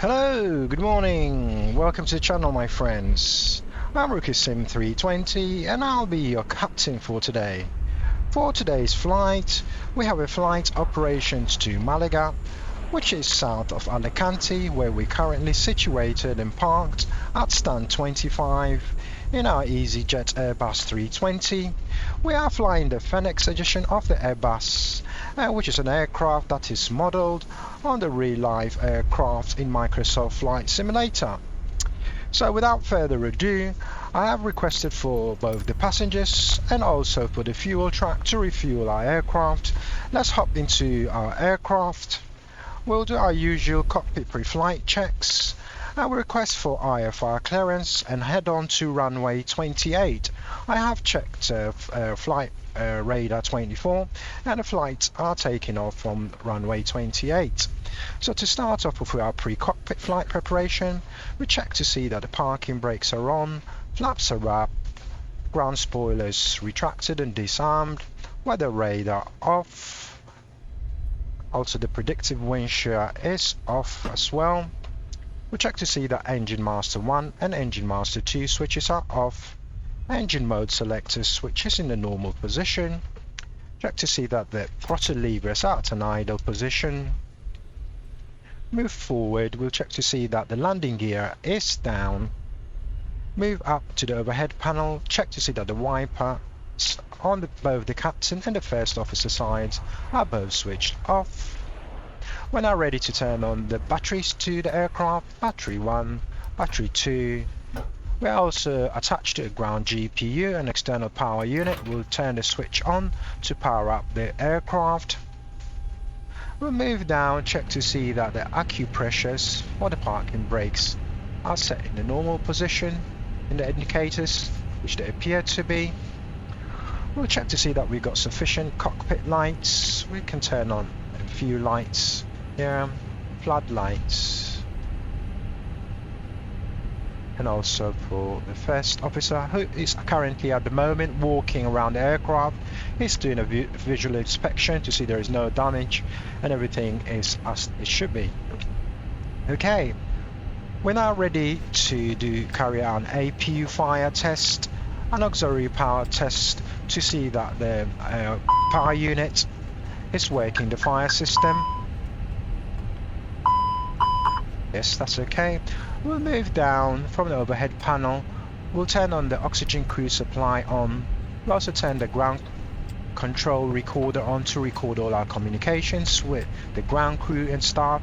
Hello, good morning. Welcome to the channel, my friends. I'm Rookie Sim 320 and I'll be your captain for today. For today's flight, we have a flight operations to Malaga, which is south of Alicante, where we're currently situated and parked at stand 25 in our EasyJet Airbus 320. We are flying the Phoenix edition of the Airbus, which is an aircraft that is modeled on the real-life aircraft in Microsoft Flight Simulator. So without further ado, I have requested for both the passengers and also for the fuel truck to refuel our aircraft. Let's hop into our aircraft. We'll do our usual cockpit pre-flight checks. I will request for IFR clearance and head on to runway 28. I have checked flight radar 24 and the flights are taking off from runway 28. So to start off with our pre-cockpit flight preparation, we check to see that the parking brakes are on, flaps are wrapped, ground spoilers retracted and disarmed, weather radar off. Also the predictive wind shear is off as well. We check to see that engine master 1 and engine master 2 switches are off. Engine mode selector switch is in the normal position. Check to see that the throttle lever is at an idle position. Move forward, we'll check to see that the landing gear is down. Move up to the overhead panel, check to see that the wipers on both the captain and the first officer sides are both switched off. We're now ready to turn on the batteries to the aircraft, battery 1, battery 2. We're also attached to a ground GPU and external power unit. We'll turn the switch on to power up the aircraft. We'll move down, check to see that the acupressures for the parking brakes are set in the normal position in the indicators, which they appear to be. We'll check to see that we've got sufficient cockpit lights. We can turn on a few lights here, floodlights, and also for the first officer, who is currently at the moment walking around the aircraft. He's doing a visual inspection to see there is no damage and everything is as it should be. Okay, we're now ready to carry out an APU fire test, an auxiliary power test to see that the power unit is working the fire system. Yes, that's okay. We'll move down from the overhead panel. We'll turn on the oxygen crew supply on. We'll also turn the ground control recorder on to record all our communications with the ground crew and staff.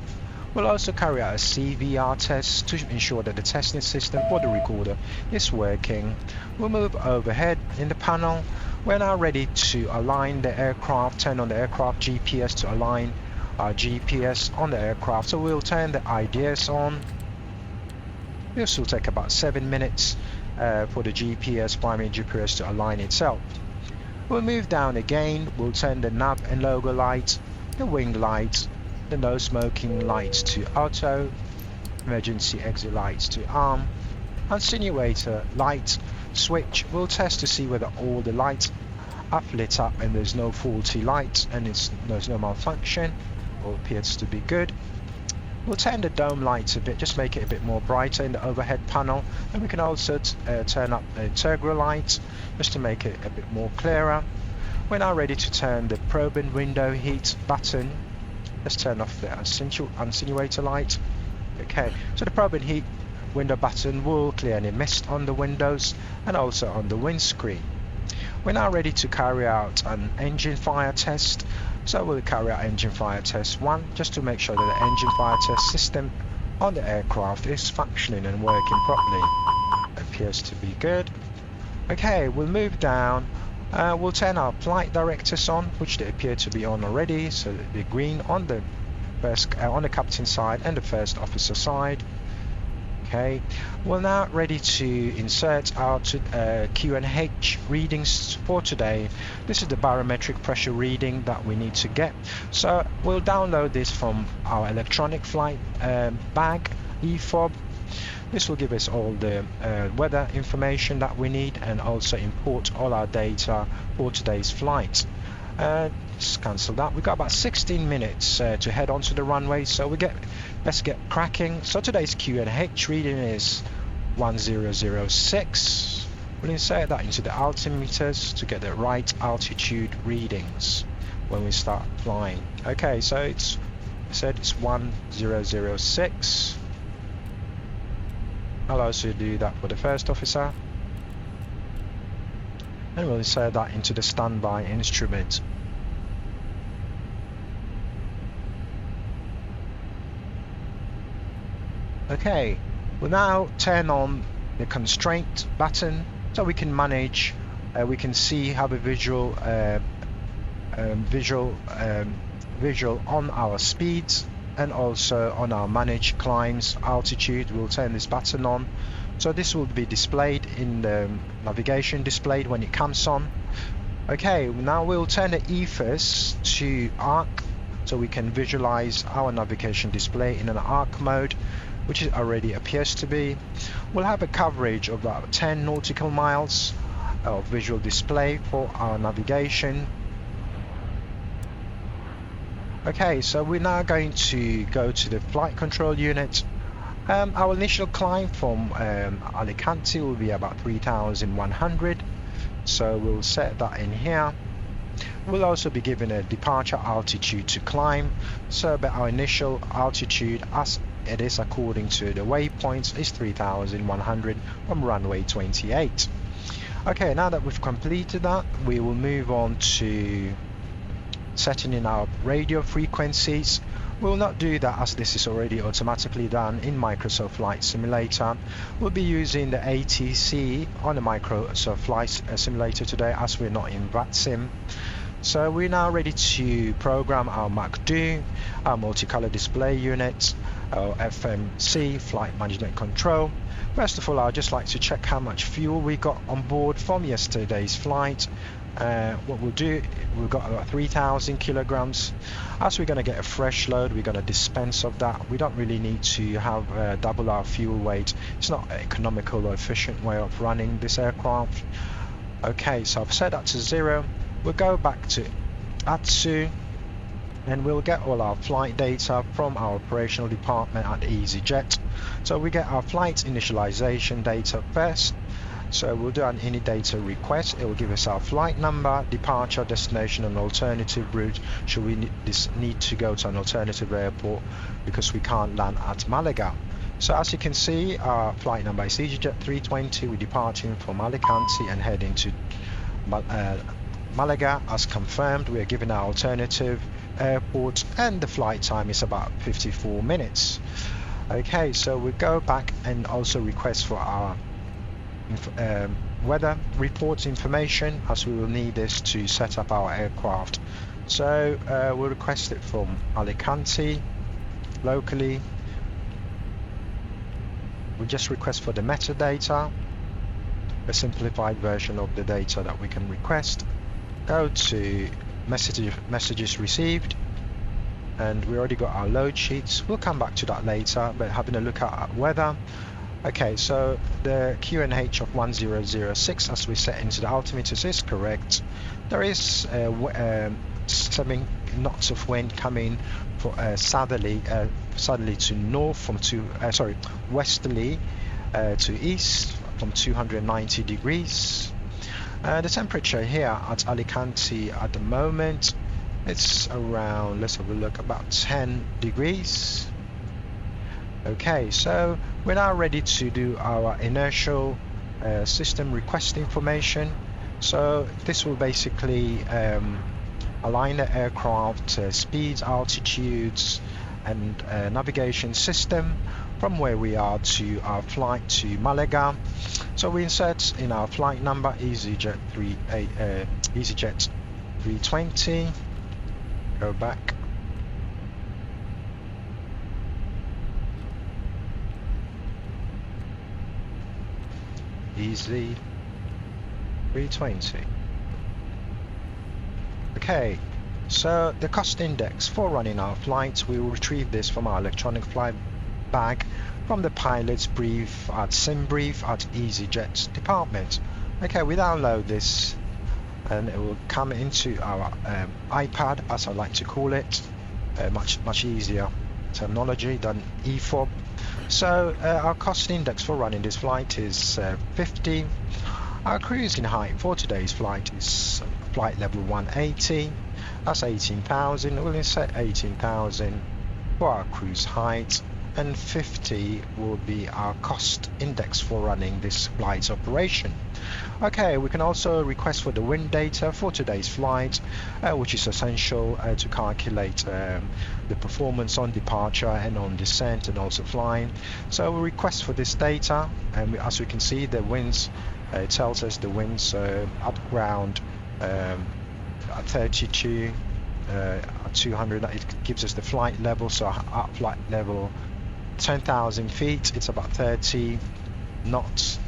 We'll also carry out a CVR test to ensure that the testing system for the recorder is working. We'll move overhead in the panel. We're now ready to align the aircraft, turn on the aircraft GPS to align our GPS on the aircraft. So we'll turn the IDS on. This will take about 7 minutes for the GPS, primary GPS, to align itself. We'll move down again. We'll turn the nav and logo lights, the wing lights, the no smoking lights to auto, emergency exit lights to arm, insinuator light switch. We'll test to see whether all the lights are lit up and there's no faulty lights and there's no malfunction. All appears to be good. We'll turn the dome lights a bit, just make it a bit more brighter in the overhead panel, and we can also turn up the integral lights just to make it a bit more clearer. We're now ready to turn the probe and window heat button. Let's turn off the insinuator light. Okay, so the probe and heat window button will clear any mist on the windows and also on the windscreen. We're now ready to carry out an engine fire test. So we'll carry out engine fire test 1 just to make sure that the engine fire test system on the aircraft is functioning and working properly. Appears to be good. Okay, we'll move down. We'll turn our flight directors on, which they appear to be on already. So they're green on the on the captain side and the first officer side. Okay, we're now ready to insert our QNH readings for today. This is the barometric pressure reading that we need to get. So we'll download this from our electronic flight bag, EFOB. This will give us all the weather information that we need and also import all our data for today's flight. Let's cancel that. We've got about 16 minutes to head onto the runway, so let's get cracking. So today's QNH reading is 1006. We'll insert that into the altimeters to get the right altitude readings when we start flying. Okay, so it's 1006. I'll also do that for the first officer, and we'll insert that into the standby instrument. Okay, we'll now turn on the constraint button so we can manage, we can see, have a visual on our speeds and also on our managed climbs altitude. We'll turn this button on, so this will be displayed in the navigation displayed when it comes on. Okay, now we'll turn the ethers to arc so we can visualize our navigation display in an arc mode, which it already appears to be. We'll have a coverage of about 10 nautical miles of visual display for our navigation. Okay, so we're now going to go to the flight control unit. Our initial climb from Alicante will be about 3,100, so we'll set that in here. We'll also be given a departure altitude to climb, so but our initial altitude, as it is according to the waypoints, is 3,100 from runway 28. Okay, now that we've completed that, we will move on to setting in our radio frequencies. We'll not do that as this is already automatically done in Microsoft Flight Simulator. We'll be using the ATC on the Microsoft Flight Simulator today, as we're not in VATSIM. So we're now ready to program our MACD, our multicolor display unit, our FMC, flight management control. First of all, I'd just like to check how much fuel we got on board from yesterday's flight. What we'll do, we've got about 3,000 kilograms. As we're going to get a fresh load, we're going to dispense of that. We don't really need to have double our fuel weight. It's not an economical or efficient way of running this aircraft. Okay, so I've set that to 0. We'll go back to ATSU and we'll get all our flight data from our operational department at EasyJet. So we get our flight initialization data first. So we'll do an any data request. It will give us our flight number, departure, destination, and alternative route should we need to go to an alternative airport because we can't land at Malaga. So as you can see, our flight number is EasyJet 320. We're departing from Alicante and heading to Malaga as confirmed. We are given our alternative airport and the flight time is about 54 minutes. Okay, so we go back and also request for our weather report information, as we will need this to set up our aircraft. So we'll request it from Alicante locally. We just request for the metadata, a simplified version of the data that we can request. Go to messages received, and we already got our load sheets. We'll come back to that later, but having a look at our weather. Okay, so the QNH of 1006 as we set into the altimeters is correct. There is 7 knots of wind coming for southerly to north from westerly to east from 290 degrees. The temperature here at Alicante at the moment, it's around, let's have a look, about 10 degrees. Okay, so we're now ready to do our inertial system request information. So this will basically align the aircraft speeds, altitudes, and navigation system from where we are to our flight to Malaga. So we insert in our flight number EasyJet 320. Go back. Easy 320. Okay, so the cost index for running our flights, we will retrieve this from our electronic flight bag from the pilot's brief at SimBrief at EasyJet department. Okay, we download this and it will come into our iPad, as I like to call it. Much easier terminology than EFOB. So our cost index for running this flight is 50. Our cruising height for today's flight is flight level 180. That's 18,000. We'll insert 18,000 for our cruise height, and 50 will be our cost index for running this flight's operation. Okay, we can also request for the wind data for today's flight, which is essential to calculate the performance on departure and on descent and also flying. So we request for this data, and as we can see, the winds, it tells us the winds at ground at 32, at 200, it gives us the flight level. So at flight level 10,000 feet, it's about 30 knots,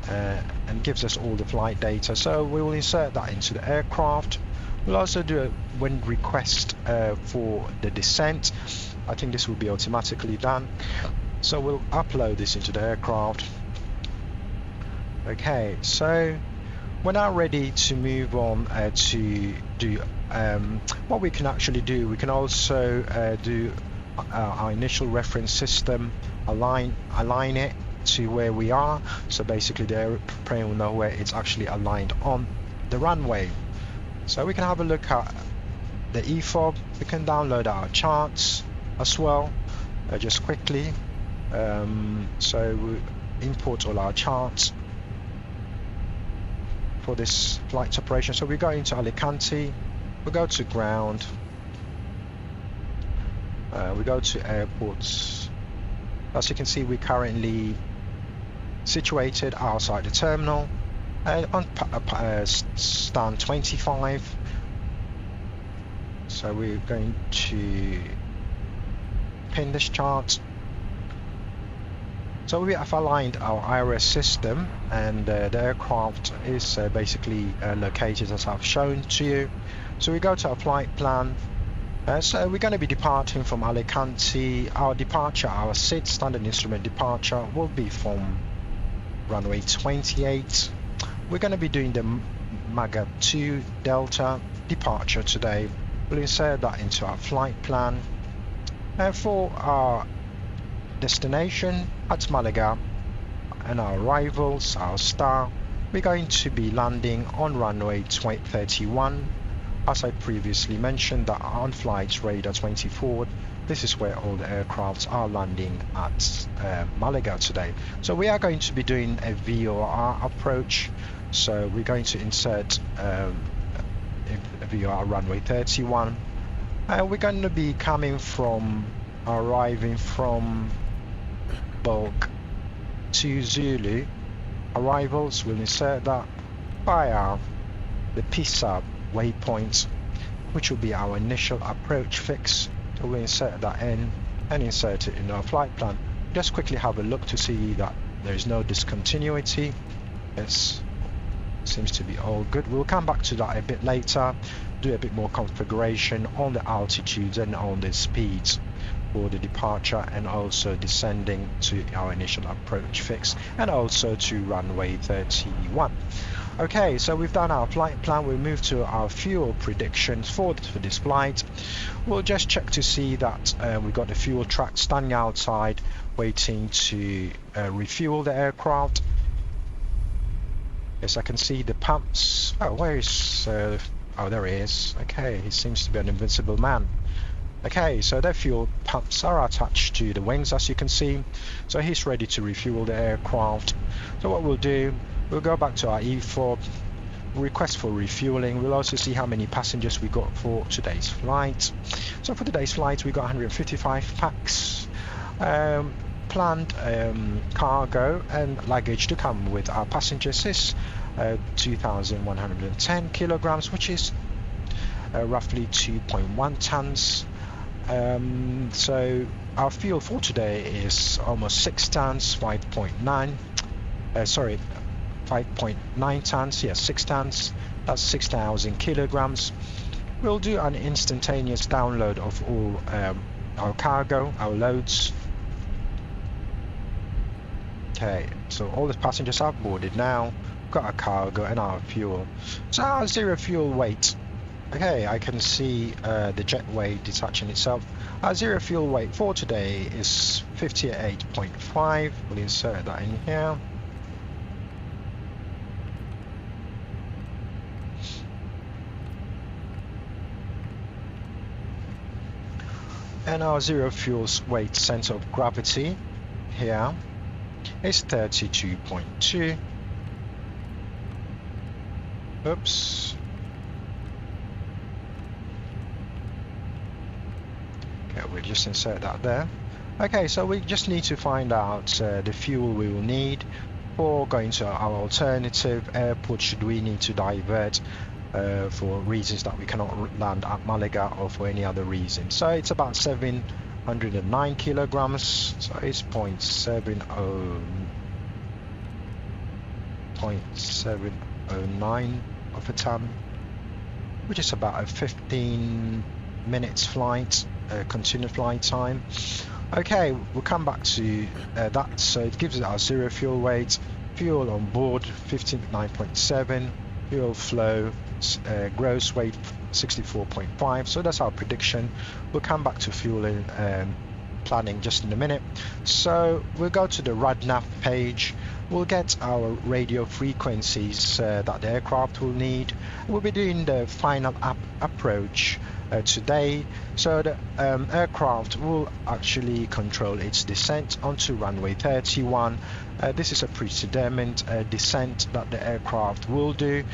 and gives us all the flight data. So we will insert that into the aircraft. We'll also do a wind request for the descent. I think this will be automatically done. So we'll upload this into the aircraft. Okay, so we're now ready to move on to do what we can actually do. We can also do our initial reference system, align it to where we are, so basically the airplane will know where it's actually aligned on the runway. So we can have a look at the EFOB. We can download our charts as well, just quickly. So we import all our charts for this flight operation. So we go into Alicante, we go to ground, we go to airports. As you can see, we're currently situated outside the terminal on stand 25. So we're going to pin this chart. So we have aligned our IRS system, and the aircraft is basically located as I've shown to you. So we go to our flight plan. So we're going to be departing from Alicante. Our departure, our SID, standard instrument departure, will be from runway 28. We're going to be doing the Malaga 2 Delta departure today. We'll insert that into our flight plan. And for our destination at Malaga and our arrivals, our star, we're going to be landing on runway 31. As I previously mentioned, that on flight radar 24, this is where all the aircrafts are landing at Malaga today. So we are going to be doing a VOR approach. So we're going to insert a VOR runway 31. We're going to be arriving from Bulk to Zulu. Arrivals, we'll insert that via the PSAB waypoint, which will be our initial approach fix. So we'll insert that in and insert it in our flight plan. Just quickly have a look to see that there is no discontinuity. It seems to be all good. We'll come back to that a bit later, do a bit more configuration on the altitudes and on the speeds for the departure, and also descending to our initial approach fix, and also to runway 31. Okay, so we've done our flight plan. We'll move to our fuel predictions for this flight. We'll just check to see that we've got the fuel truck standing outside waiting to refuel the aircraft. Yes, I can see the pumps. Oh, where is oh, there he is. Okay, he seems to be an invincible man. Okay, so the fuel pumps are attached to the wings, as you can see. So he's ready to refuel the aircraft. So what we'll do, we'll go back to our EFOB, request for refueling. We'll also see how many passengers we got for today's flight. So for today's flight, we got 155 packs. Planned cargo and luggage to come with our passengers is 2,110 kilograms, which is roughly 2.1 tons. So our fuel for today is almost 6 tons, 5.9 tons, yes, 6 tons, that's 6,000 kilograms. We'll do an instantaneous download of all our cargo, our loads. Okay, so all the passengers are boarded now. got our cargo and our fuel. So our zero fuel weight. Okay, I can see the jetway detaching itself. Our zero fuel weight for today is 58.5. We'll insert that in here. And our zero fuel's weight center of gravity here is 32.2. Oops. Okay, we'll just insert that there. Okay, so we just need to find out the fuel we will need for going to our alternative airport should we need to divert for reasons that we cannot land at Malaga or for any other reason. So it's about 709 kilograms, so it's 0.709 of a ton, which is about a 15 minutes flight, continuous flight time. Okay, we'll come back to that. So it gives us our zero fuel weight, fuel on board 59.7, fuel flow gross weight 64.5. so that's our prediction. We'll come back to fueling planning just in a minute. So we'll go to the RadNav page. We'll get our radio frequencies that the aircraft will need. We'll be doing the final approach today, so the aircraft will actually control its descent onto runway 31. This is a predetermined descent that the aircraft will do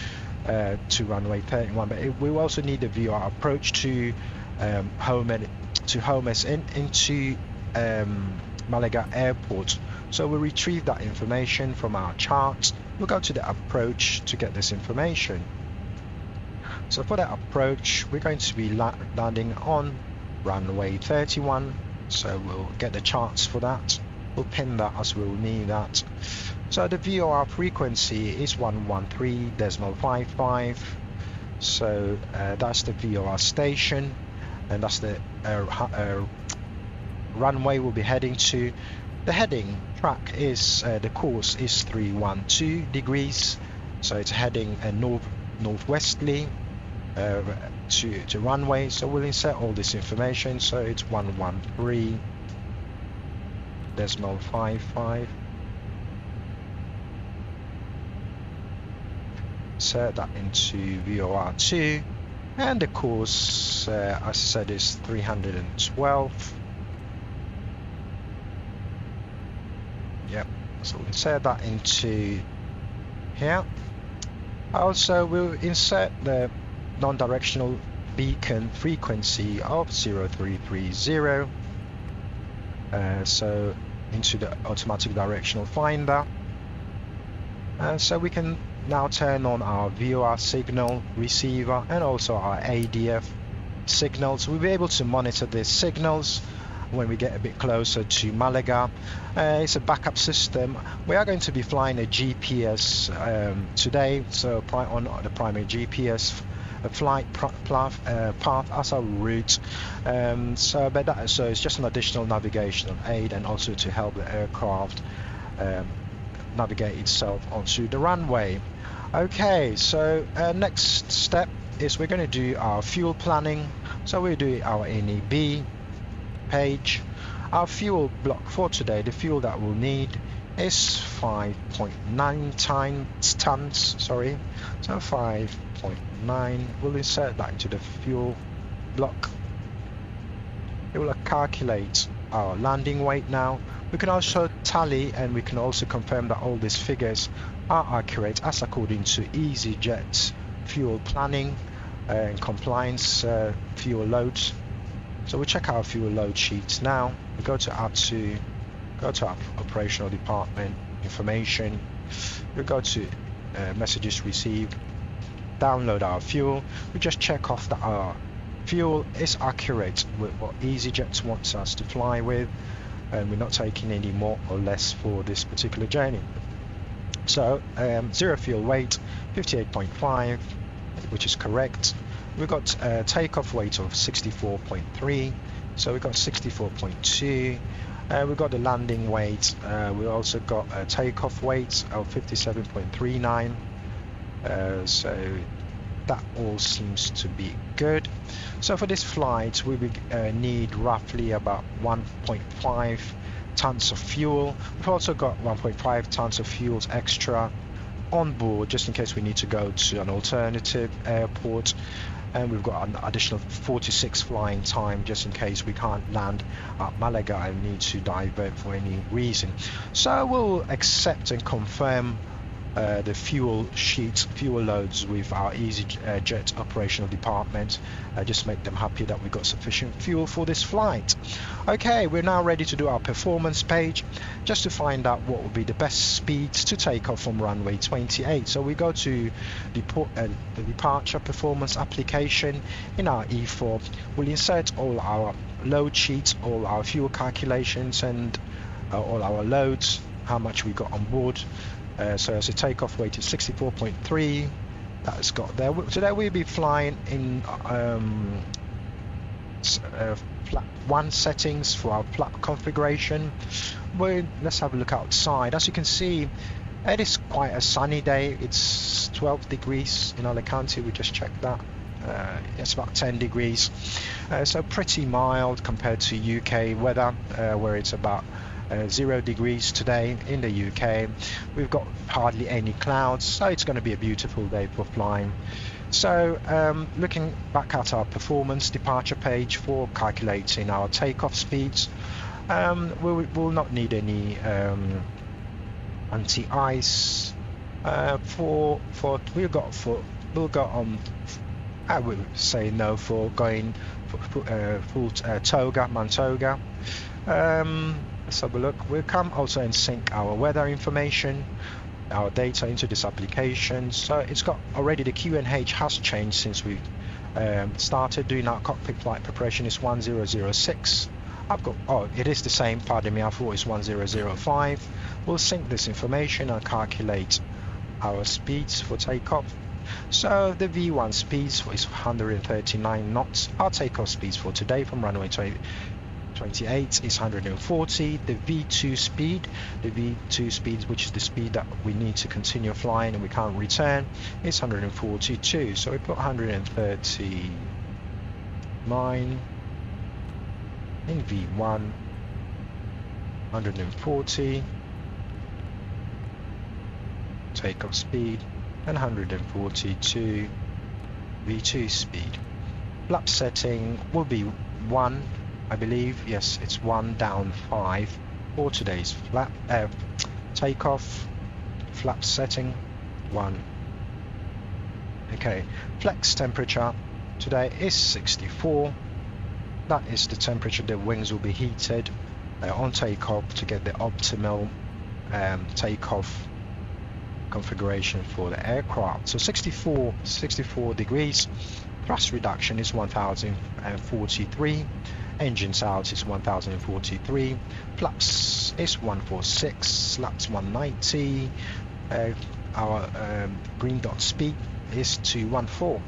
to runway 31, but we will also need a VOR approach to home us into Malaga Airport. So we'll retrieve that information from our charts. We'll go to the approach to get this information. So for that approach, we're going to be landing on runway 31. So we'll get the charts for that. We'll pin that as we'll need that. So the VOR frequency is 113.55. So that's the VOR station, and that's the runway we'll be heading to. The heading track is the course is 312 degrees, so it's heading northwestly to runway. So we'll insert all this information. So it's 113.55. Insert that into VOR2, and the course, as I said, is 312. Yep, so we'll insert that into here. Also, we'll insert the non-directional beacon frequency of 0330, so into the automatic directional finder. So we can now turn on our VOR signal receiver and also our ADF signals. We'll be able to monitor these signals when we get a bit closer to Malaga. It's a backup system. We are going to be flying a GPS today, so on the primary GPS flight path as our route. So it's just an additional navigational aid, and also to help the aircraft navigate itself onto the runway. Okay, so next step is we're going to do our fuel planning. So we'll do our NEB page. Our fuel block for today, the fuel that we'll need is 5.9 tons. Sorry, so 5.9. We'll insert that into the fuel block. It will calculate our landing weight now. We can also tally, and we can also confirm that all these figures are accurate as according to EasyJet's fuel planning and compliance fuel loads. So we check our fuel load sheets now. We go to our operational department information. We go to messages received, download our fuel. We just check off that our fuel is accurate with what EasyJet wants us to fly with, and we're not taking any more or less for this particular journey. So zero fuel weight 58.5, which is correct. We've got takeoff weight of 64.3, so we've got 64.2. We've got the landing weight. We also got a takeoff weight of 57.39. So that all seems to be good. So for this flight we will need roughly about 1.5 tons of fuel. We've also got 1.5 tons of fuels extra on board just in case we need to go to an alternative airport, and we've got an additional 46 flying time just in case we can't land at Malaga and need to divert for any reason. So we'll accept and confirm the fuel loads with our EasyJet operational department, just make them happy that we got sufficient fuel for this flight. Okay, we're now ready to do our performance page just to find out what would be the best speeds to take off from runway 28. So we go to the departure performance application in our E4. We'll insert all our load sheets, all our fuel calculations, and all our loads, how much we got on board. So as a takeoff weight is 64.3, that's got there. Today we'll be flying in flap 1 settings for our flap configuration. Let's have a look outside. As you can see, it is quite a sunny day. It's 12 degrees in Alicante, we just checked that. It's about 10 degrees, so pretty mild compared to UK weather, where it's about 0 degrees today in the UK. We've got hardly any clouds, so it's going to be a beautiful day for flying. So looking back at our performance departure page for calculating our takeoff speeds, we'll not need any anti-ice we'll go on, I would say no for going full Mantoga. Let's have a look. We'll come also and sync our weather information, our data into this application. So it's got already, the QNH has changed since we started doing our cockpit flight preparation. Is 1006. It is the same, pardon me, I thought it's 1005. We'll sync this information and calculate our speeds for takeoff. So the V1 speeds is 139 knots. Our takeoff speeds for today from runway 28 is 140. The V2 speed, which is the speed that we need to continue flying and we can't return, is 142. So we put 139 in V1, 140 takeoff speed, and 142 V2 speed. Flap setting will be 1, I believe. Yes, it's 1 down 5 for today's flap takeoff. Flap setting 1. Okay, flex temperature today is 64. That is the temperature the wings will be heated on takeoff to get the optimal takeoff configuration for the aircraft. So 64 degrees. Thrust reduction is 1043. Engines out is 1043. Flaps is 146. Slaps 190. Our green dot speed is 214.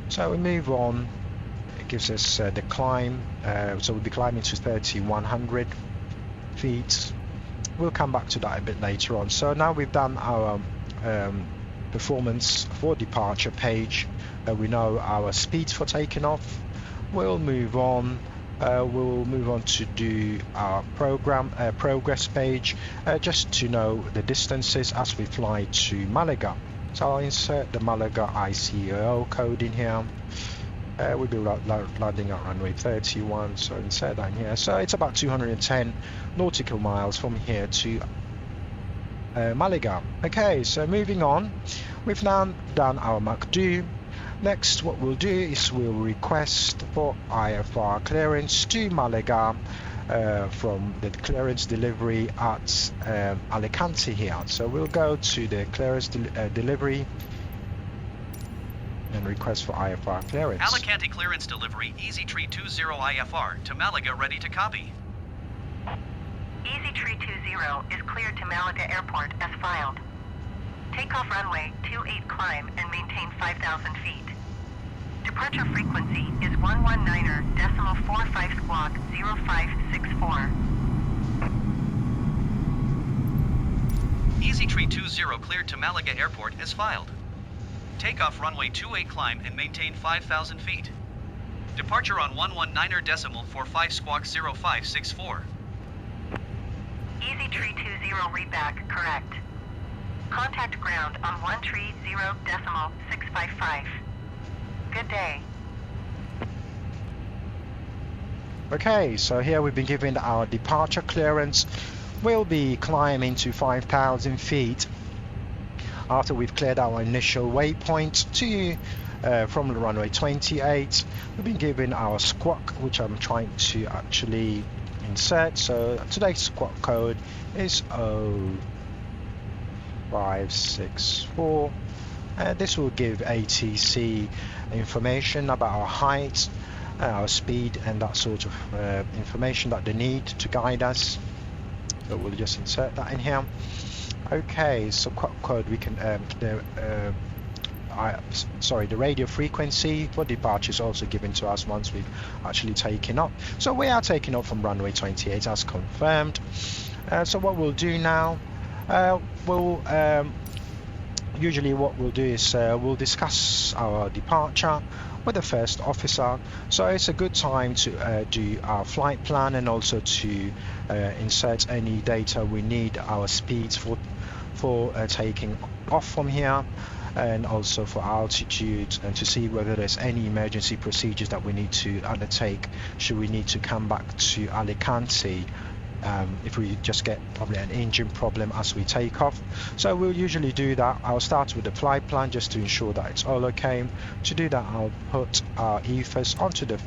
So we move on. It gives us the climb. So we'll be climbing to 3100 feet. We'll come back to that a bit later on. So now we've done our performance for departure page. We know our speeds for taking off. We'll move on. To do our program progress page, just to know the distances as we fly to Malaga. So I'll insert the Malaga ICAO code in here. We'll be landing at runway 31, so insert that in here. So it's about 210 nautical miles from here to Malaga. Okay, so moving on, we've now done our MACD. Next, what we'll do is we'll request for IFR clearance to Malaga from the clearance delivery at Alicante here. So we'll go to the clearance delivery and request for IFR clearance. Alicante clearance delivery, EasyTree 20 IFR to Malaga, ready to copy. EasyTree 20 is cleared to Malaga Airport as filed. Takeoff runway 28 climb and maintain 5,000 feet. Departure frequency is 119.45 squawk 0564. EasyTree 20 cleared to Malaga Airport as filed. Take off runway 28 climb and maintain 5,000 feet. Departure on 119er decimal 45 squawk 0564. Easy tree 20 readback, correct. Contact ground on 130 decimal 655. Good day. Okay, so here we've been given our departure clearance. We'll be climbing to 5,000 feet after we've cleared our initial waypoint to from the runway 28. We've been given our squawk, which I'm trying to actually insert. So today's squawk code is 0564. This will give ATC information about our height, our speed, and that sort of information that they need to guide us. So we'll just insert that in here. Okay, so squawk code, we can the radio frequency for departure is also given to us once we've actually taken off. So we are taking off from runway 28 as confirmed. So what we'll do now, usually what we'll do is we'll discuss our departure with the first officer. So it's a good time to do our flight plan and also to insert any data we need, our speeds for taking off from here, and also for altitude, and to see whether there's any emergency procedures that we need to undertake should we need to come back to Alicante if we just get probably an engine problem as we take off. So we'll usually do that. I'll start with the flight plan just to ensure that it's all okay. To do that, I'll put our ethers onto the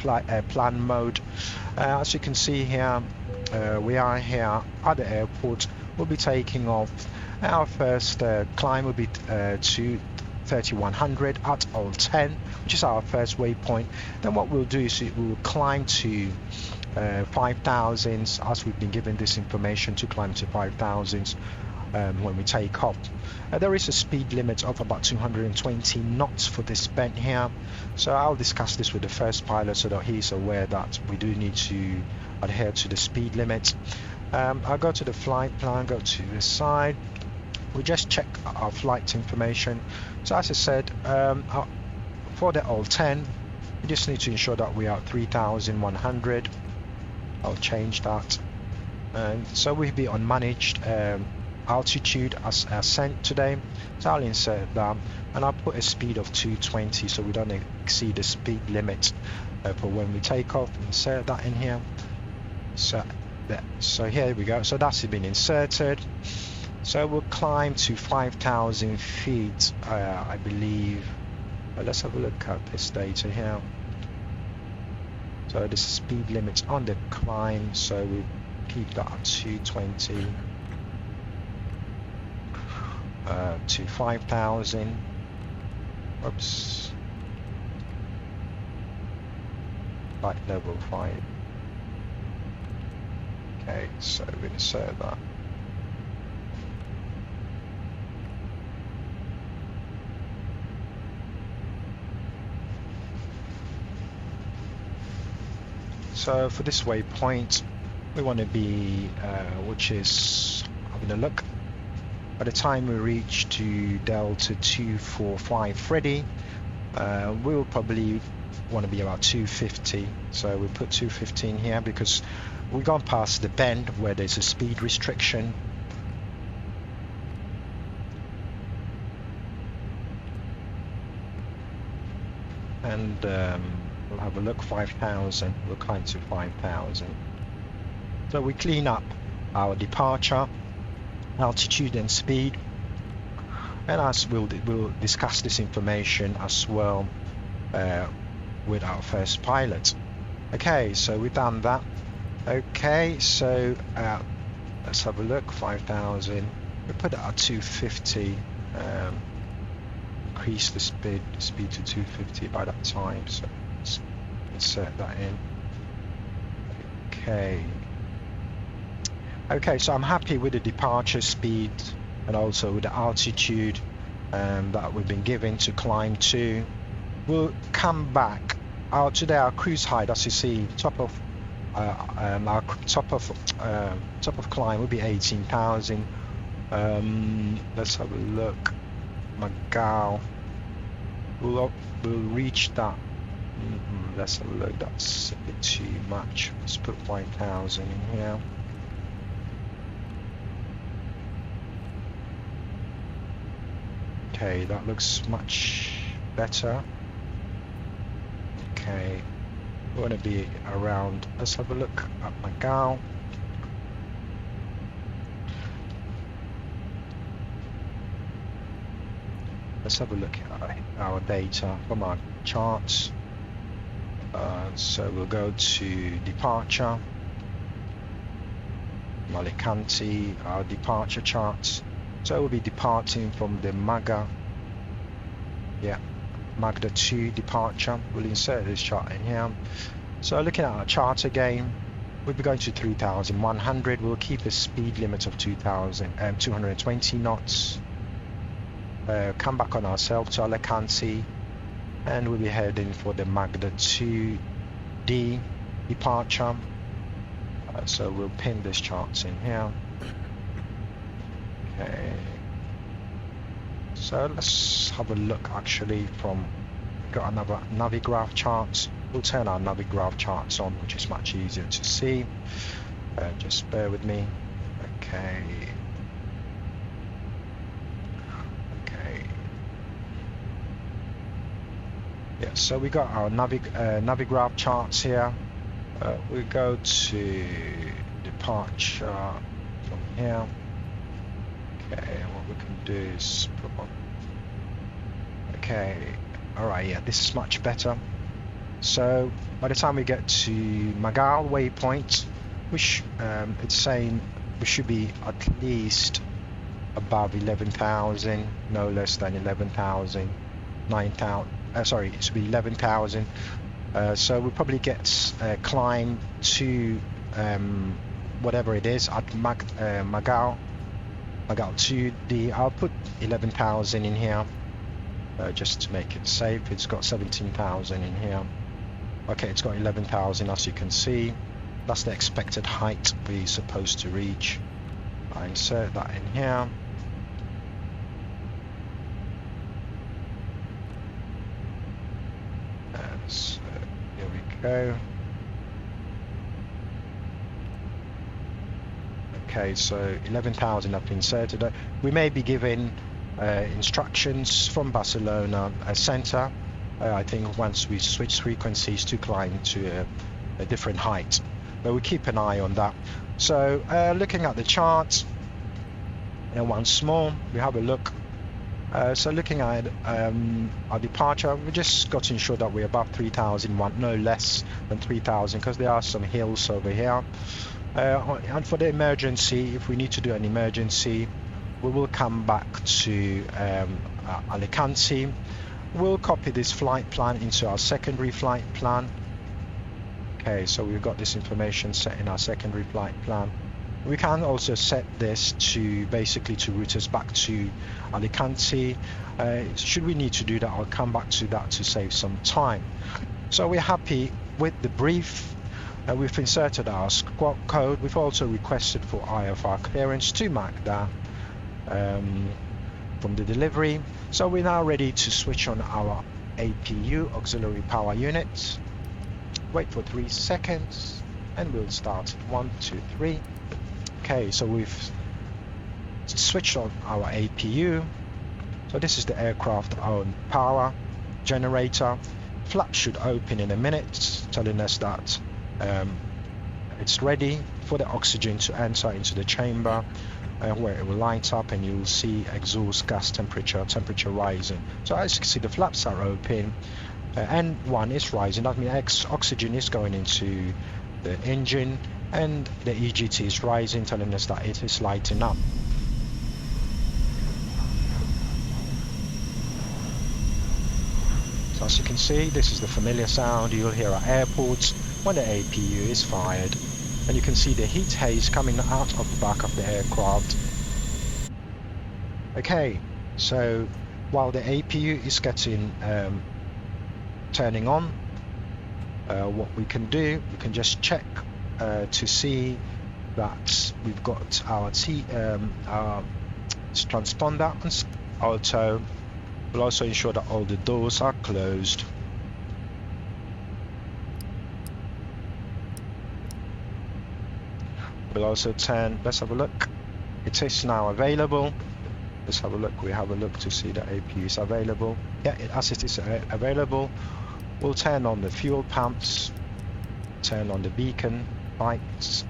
flight plan mode. As you can see here, we are here at the airport. We'll be taking off. Our first climb will be to 3100 at all 10, which is our first waypoint. Then what we'll do is we'll climb to 5,000, as we've been given this information to climb to 5,000 when we take off. There is a speed limit of about 220 knots for this bend here, so I'll discuss this with the first pilot so that he's aware that we do need to adhere to the speed limit. I'll go to the flight plan, go to the side. We just check our flight information. So as I said, for the all 10, we just need to ensure that we are at 3,100. I'll change that. And so we'll be on managed altitude as sent today. So I'll insert that, and I'll put a speed of 220 so we don't exceed the speed limit for when we take off. Insert that in here. So here we go. So that's been inserted. So we'll climb to 5,000 feet, I believe. Let's have a look at this data here. So the speed limit on the climb, so we keep that at 220 to 5,000. Oops. Flight level 5. Okay, so we insert that. So for this waypoint, we want to be, which is having a look. By the time we reach to Delta 245 Freddy, we will probably want to be about 250. So we put 215 here because we've gone past the bend where there's a speed restriction. And we'll have a look. 5,000. We'll climb to 5,000. So we clean up our departure, altitude and speed, and as we'll discuss this information as well with our first pilot. Okay, so we've done that. Okay, so let's have a look. 5,000. We put it at 250. Increase the speed to 250 by that time. So let's insert that in. Okay, so I'm happy with the departure speed and also with the altitude that we've been given to climb to. We'll come back. Today our cruise height, as you see, top of climb will be 18,000. Let's have a look. Malaga we'll reach that. Let's have a look. That's a bit too much. Let's put 5,000 in here. Okay, that looks much better. Okay, we want to be around. Let's have a look at Malaga. Let's have a look at our data from our charts. So we'll go to departure, Alicante, our departure charts. So we'll be departing from the Malaga, Magda 2 departure. We'll insert this chart in here. So looking at our chart again, we'll be going to 3,100. We'll keep a speed limit of 220 knots. Come back on ourselves to Alicante, and we'll be heading for the Magda 2D departure. So we'll pin this charts in here. Okay. So let's have a look actually from, got another Navigraph charts. We'll turn our Navigraph charts on, which is much easier to see. Just bear with me. Okay. Yeah, so we got our Navigraph charts here. We go to departure from here. Okay, what we can do is put on. Okay, alright, yeah, this is much better. So by the time we get to Malaga waypoint, which it's saying we should be at least above 11,000, no less than 11,000, 9,000. Sorry, it should be 11,000. So we'll probably get climb to whatever it is at Malaga 2D. I'll put 11,000 in here just to make it safe. It's got 17,000 in here. Okay, it's got 11,000 as you can see. That's the expected height we're supposed to reach. I insert that in here. So here we go. Okay, so 11,000 up inserted. We may be given instructions from Barcelona center. I think once we switch frequencies to climb to a different height, but we keep an eye on that. So looking at the chart, and once more we have a look. So looking at our departure, we just got to ensure that we're above 3,001, no less than 3,000, because there are some hills over here. And for the emergency, if we need to do an emergency, we will come back to Alicante. We'll copy this flight plan into our secondary flight plan. Okay, so we've got this information set in our secondary flight plan. We can also set this to basically to route us back to Alicante. Should we need to do that, I'll come back to that to save some time. So we're happy with the brief. We've inserted our squawk code. We've also requested for IFR clearance to Magda from the delivery. So we're now ready to switch on our APU, auxiliary power unit. Wait for 3 seconds and we'll start. 1, 2, 3. Okay, so we've switched on our APU. So this is the aircraft own power generator. Flap should open in a minute, telling us that it's ready for the oxygen to enter into the chamber, where it will light up and you'll see exhaust gas temperature rising. So as you can see, the flaps are open and one is rising. That means oxygen is going into the engine and the EGT is rising, telling us that it is lighting up. So as you can see, this is the familiar sound you'll hear at airports when the APU is fired, and you can see the heat haze coming out of the back of the aircraft. Okay, so while the APU is getting turning on, what we can do, we can just check to see that we've got our transponder on auto, We'll also ensure that all the doors are closed. We'll also turn, let's have a look. It is now available. Let's have a look. We have a look to see that APU is available. Yeah, as it is available, we'll turn on the fuel pumps, turn on the beacon lights.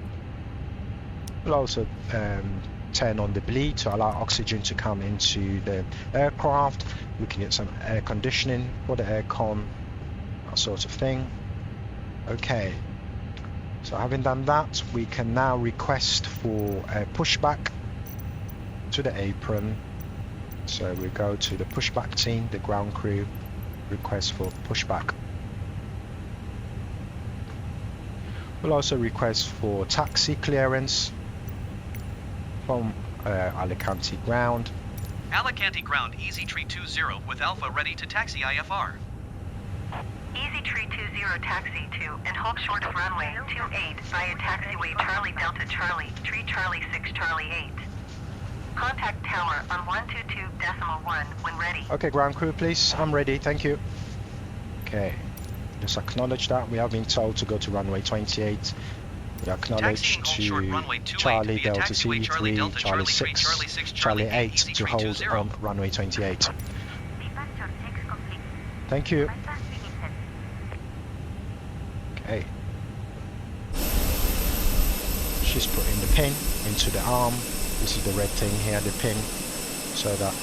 We'll also turn on the bleed to allow oxygen to come into the aircraft. We can get some air conditioning for the aircon, that sort of thing. Okay, so having done that, we can now request for a pushback to the apron. So we go to the pushback team, the ground crew, request for pushback. We'll also request for taxi clearance from Alicante ground. Alicante ground, Easy Tree 20 with Alpha ready to taxi IFR. Easy Tree 20 taxi to and hold short of runway 28 via taxiway Charlie Delta Charlie, Tree Charlie 6 Charlie 8. Contact tower on 122.1 when ready. Okay, ground crew, please. I'm ready. Thank you. Okay, just acknowledge that. We have been told to go to runway 28. We acknowledge to Charlie Delta C3, Charlie 6, Charlie 8 to hold on runway 28. Thank you. Okay. She's putting the pin into the arm. This is the red thing here, the pin, so that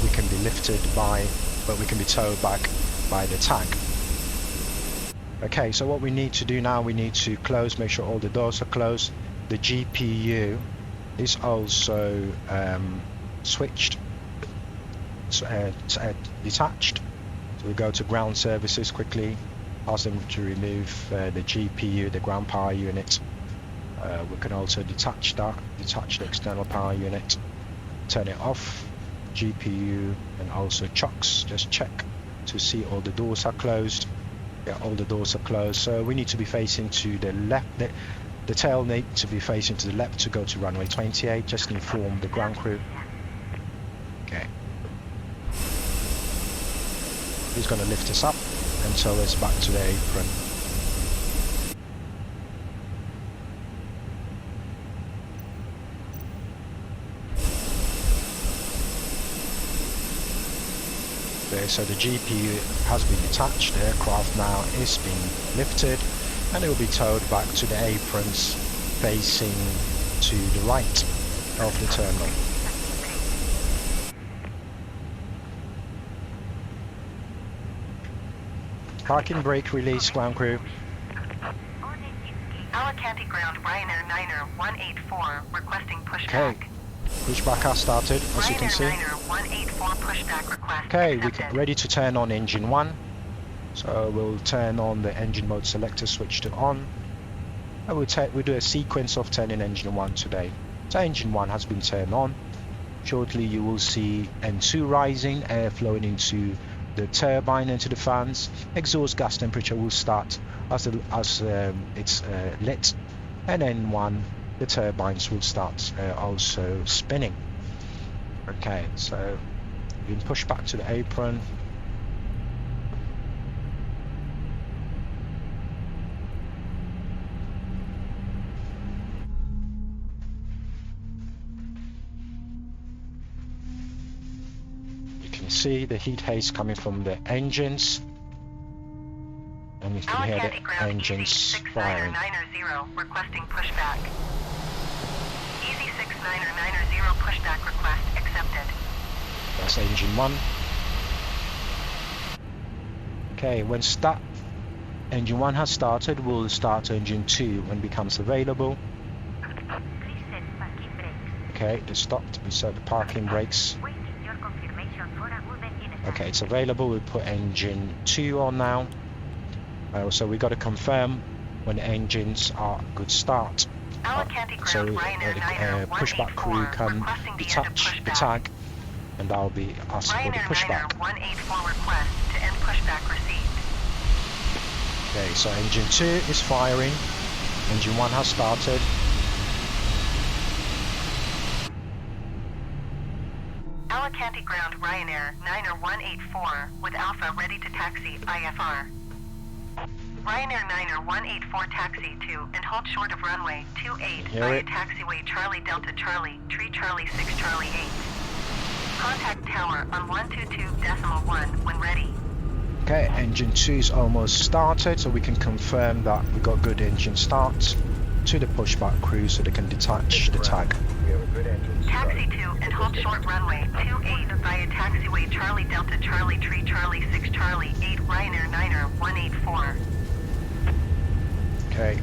we can be lifted by, but we can be towed back by the tag. Okay, so what we need to do now, we need to close, make sure all the doors are closed. The GPU is also switched, detached. So we go to ground services quickly, ask them to remove the GPU, the ground power unit. We can also detach that, detach the external power unit, turn it off, GPU, and also chocks. Just check to see all the doors are closed. Yeah, all the doors are closed, so we need to be facing to the left. The tail needs to be facing to the left to go to runway 28. Just inform the ground crew. Okay. He's going to lift us up and tow us back to the apron. So the GPU has been detached, the aircraft now is being lifted, and it will be towed back to the aprons facing to the right of the terminal. Parking brake release, ground crew. Alicante ground, Ryanair 9er 184 requesting pushback. Okay. Pushback has started, as you can see. Okay, we're ready to turn on engine 1. So we'll turn on the engine mode selector switch to on. And we'll do a sequence of turning engine 1 today. So engine 1 has been turned on. Shortly you will see N2 rising, air flowing into the turbine, into the fans. Exhaust gas temperature will start as it's lit. And N1, the turbines will start also spinning. Okay, so we can push back to the apron. You can see the heat haze coming from the engines, and you can hear the engines firing. Requesting pushback. Easy 6990 pushback request accepted. That's engine 1. Okay, when engine 1 has started, we'll start engine 2 when it becomes available. Okay, it stopped. We set the parking brakes. Okay, it's available. We'll put engine 2 on now. So we got to confirm when the engines are good start. So pushback crew can detach the tag, and I'll be asking for the pushback. Okay, so engine 2 is firing. Engine 1 has started. anti-ground Ryanair 9er184 with Alpha ready to taxi IFR. Ryanair 9er184 taxi to and hold short of runway 28 via taxiway Charlie Delta Charlie, Tree Charlie 6 Charlie 8. Contact tower on 122.1 when ready. Okay, engine 2 is almost started, so we can confirm that we got good engine start to the pushback crew so they can detach the tag. Taxi to and hold short runway 28 via taxiway Charlie Delta Charlie Tree Charlie 6 Charlie 8 Ryanair 9er184. Okay.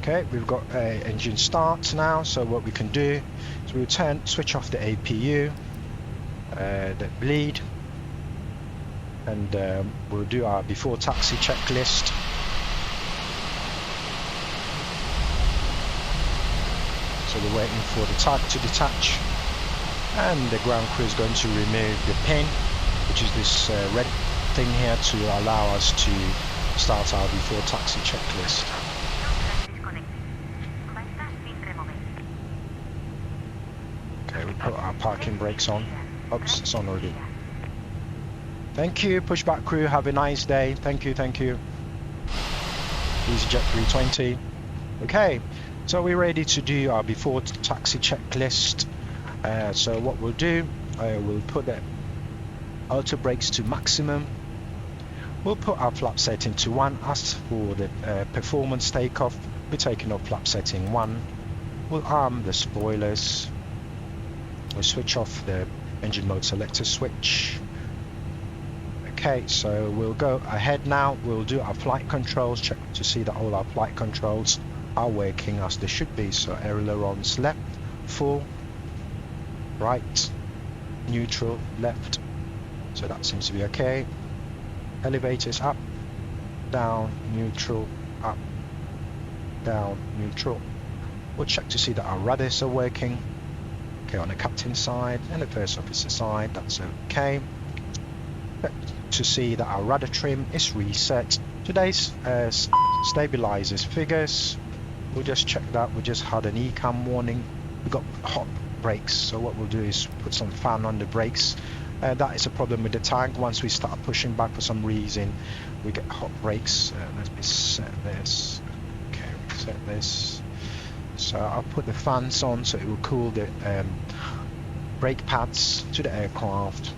Okay, we've got engine start now, so what we can do is we'll switch off the APU, the bleed, and we'll do our before taxi checklist. So we're waiting for the tag to detach, and the ground crew is going to remove the pin, which is this red thing here, to allow us to start our before taxi checklist. Okay, we put our parking brakes on. Oops, it's on already. Thank you, pushback crew. Have a nice day. Thank you, thank you. EasyJet 320. Okay, so we're ready to do our before taxi checklist. So what we'll do, we'll put the auto brakes to maximum. We'll put our flap setting to 1. As for the performance takeoff, we're taking off flap setting 1. We'll arm the spoilers. We'll switch off the engine mode selector switch. Okay, so we'll go ahead now. We'll do our flight controls, check to see that all our flight controls are working as they should be. So ailerons left, full, right, neutral, left. So that seems to be okay. Elevators up, down, neutral, up, down, neutral. We'll check to see that our rudders are working. Okay, on the captain side and the first officer side, that's okay. Check to see that our rudder trim is reset. Today's stabilizers figures, we'll just check that. We just had an ECAM warning. We got hot brakes, so what we'll do is put some fan on the brakes. That is a problem with the tag. Once we start pushing back for some reason, we get hot brakes. Let me set this. Okay, reset this. So I'll put the fans on so it will cool the brake pads to the aircraft.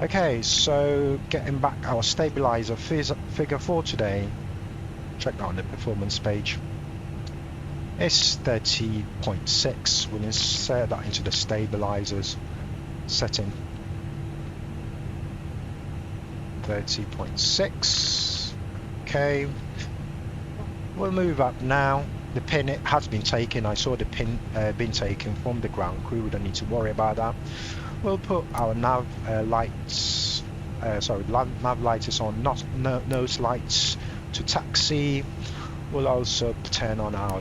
Okay, so getting back our stabilizer figure for today. Check that on the performance page. It's 30.6. We'll insert that into the stabilizers setting. 30.6. Okay, we'll move up now. The pin, it has been taken. I saw the pin been taken from the ground crew. We don't need to worry about that. We'll put our nav lights, nav light is on, nose lights to taxi. We'll also turn on our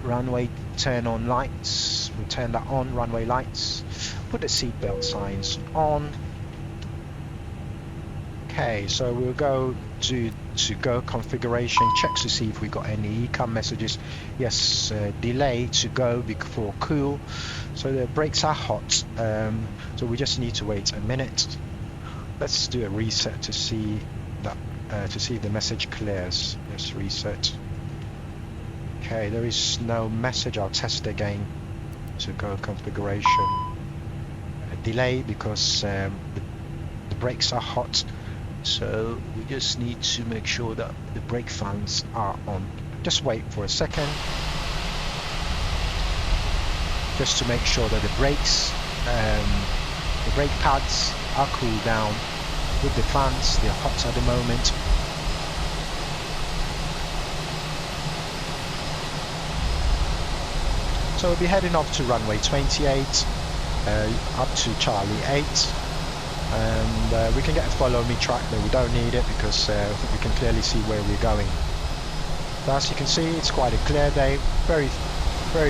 runway turn on lights. We'll turn that on, runway lights. Put the seatbelt signs on. Okay, so we'll go to go configuration, check to see if we got any ECAM messages. Yes, delay to go before cool. So the brakes are hot, so we just need to wait a minute. Let's do a reset to see that if the message clears. Yes, reset. Okay, there is no message. I'll test again to go configuration. Delay because the brakes are hot. So we just need to make sure that the brake fans are on. Just wait for a second, just to make sure that the brakes, the brake pads are cooled down with the fans. They're hot at the moment. So we'll be heading off to runway 28, up to Charlie 8. And we can get a follow me track, but we don't need it because we can clearly see where we're going. So as you can see, it's quite a clear day, very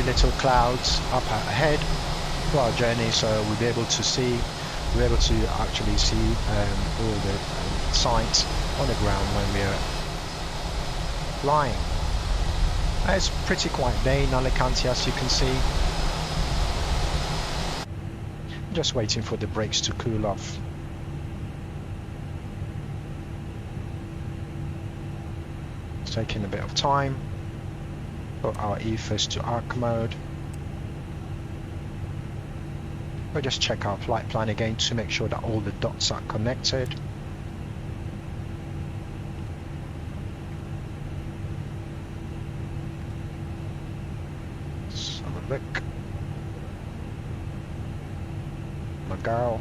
little clouds up ahead for our journey, so we'll be able to actually see all the sights on the ground when we're flying. It's pretty quiet day in Alicante, as you can see. Just waiting for the brakes to cool off. It's taking a bit of time. Put our ethers to arc mode. We'll just check our flight plan again to make sure that all the dots are connected. Let's have a look. Girl.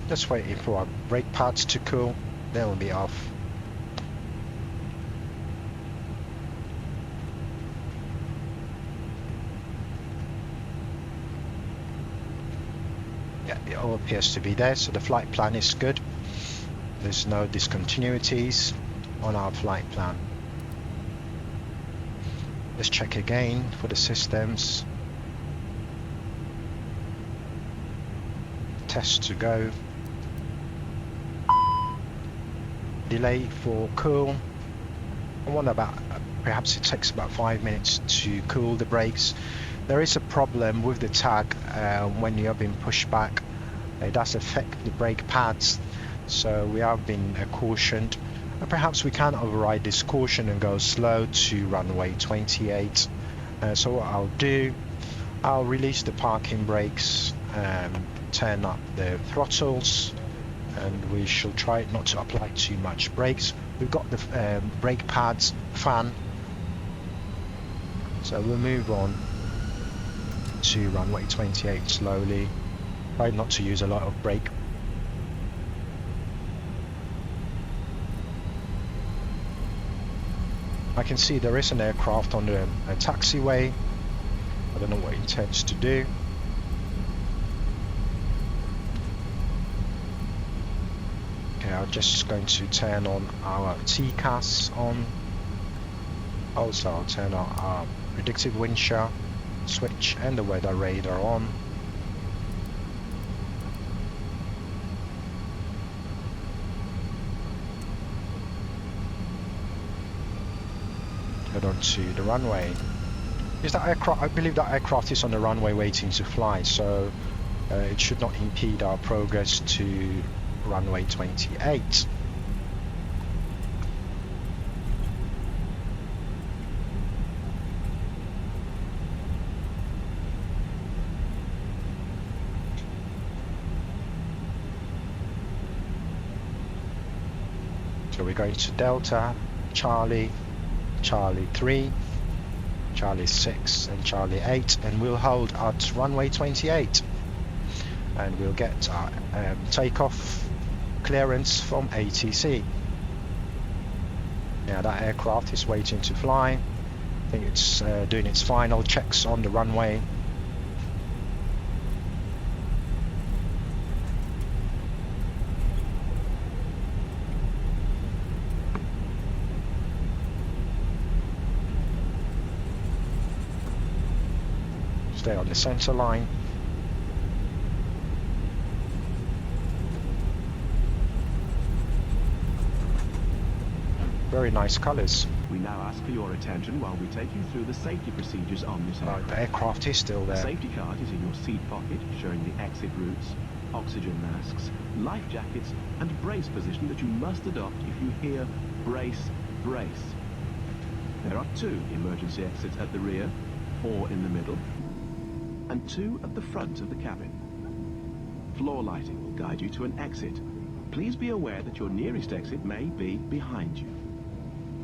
Just waiting for our brake pads to cool, then we'll be off. Yeah, it all appears to be there, so the flight plan is good. There's no discontinuities on our flight plan. Let's check again for the systems. Test to go. Delay for cool. I wonder about, perhaps it takes about 5 minutes to cool the brakes. There is a problem with the tag when you have been pushed back. It does affect the brake pads, so we have been cautioned. And perhaps we can override this caution and go slow to runway 28. So what I'll do, I'll release the parking brakes, turn up the throttles, and we shall try not to apply too much brakes. We've got the brake pads fan, so we'll move on to runway 28 slowly. Try not to use a lot of brake. I can see there is an aircraft on the taxiway. I don't know what it intends to do. I'm just going to turn on our TCAS on. Also, I'll turn on our predictive wind shear switch and the weather radar on. Head on to the runway. Is that aircraft? I believe that aircraft is on the runway waiting to fly, so it should not impede our progress to runway 28. So we're going to Delta, Charlie, Charlie 3, Charlie 6 and Charlie 8, and we'll hold at runway 28 and we'll get our takeoff clearance from ATC. Now that aircraft is waiting to fly. I think it's doing its final checks on the runway. Stay on the center line. Very nice colours. We now ask for your attention while we take you through the safety procedures on this aircraft. The aircraft is still there. The safety card is in your seat pocket, showing the exit routes, oxygen masks, life jackets, and brace position that you must adopt if you hear brace, brace. There are 2 emergency exits at the rear, 4 in the middle, and 2 at the front of the cabin. Floor lighting will guide you to an exit. Please be aware that your nearest exit may be behind you.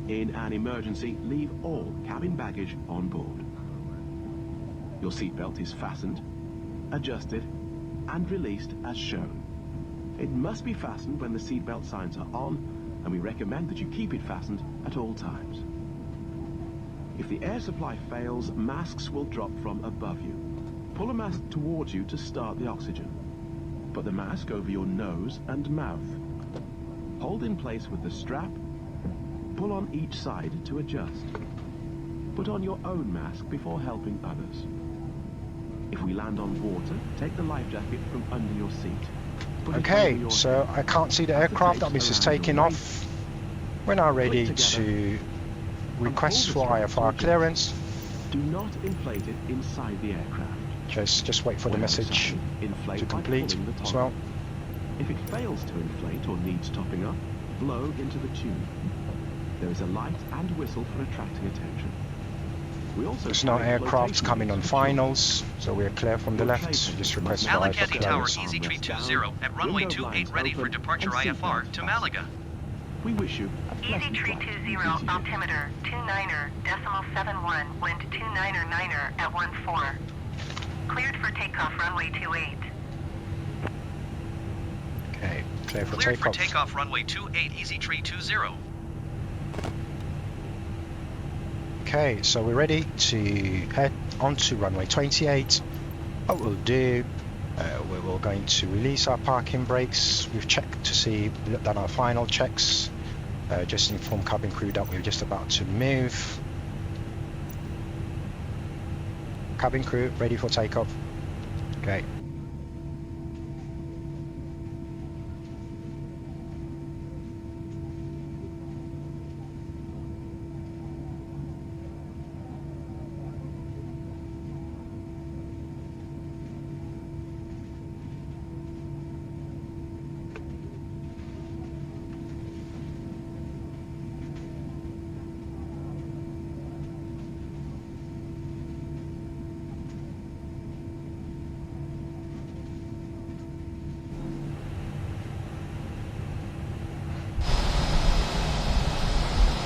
In an emergency, leave all cabin baggage on board. Your seatbelt is fastened, adjusted, and released as shown. It must be fastened when the seatbelt signs are on, and we recommend that you keep it fastened at all times. If the air supply fails, masks will drop from above you. Pull a mask towards you to start the oxygen. Put the mask over your nose and mouth. Hold in place with the strap. Pull on each side to adjust. Put on your own mask before helping others. If we land on water, take the life jacket from under your seat. Put it over Okay, your so head. I can't see the As aircraft. tapes That means it's around your taking waist, off. We're now ready click together to request pull for the strap to IFR adjust. clearance. Do not inflate it inside the aircraft. Just wait for the When message outside, inflate to by complete pulling the as toggle. well. If it fails to inflate or needs topping up, blow into the tube. There is a light and whistle for attracting attention. We also There's no carry aircraft flotation coming on aids for children. finals, so we're clear from the Your left. tray Just pockets request must for be IFR Alicante Tower clearance. Armrests EZ320 at down, runway window 28 blinds ready for open, departure and IFR seatbelts to fastened. Malaga. We wish you a pleasant flight. EZ320 altimeter 29.71, wind 299er at 14. Cleared for takeoff runway 28. Okay, clear for Cleared for takeoff. takeoff runway 28 EZ320. Okay, so we're ready to head onto runway 28. What we'll do, we're going to release our parking brakes. We've checked to see that our final checks. Just inform cabin crew that we're just about to move. Cabin crew ready for takeoff. Okay.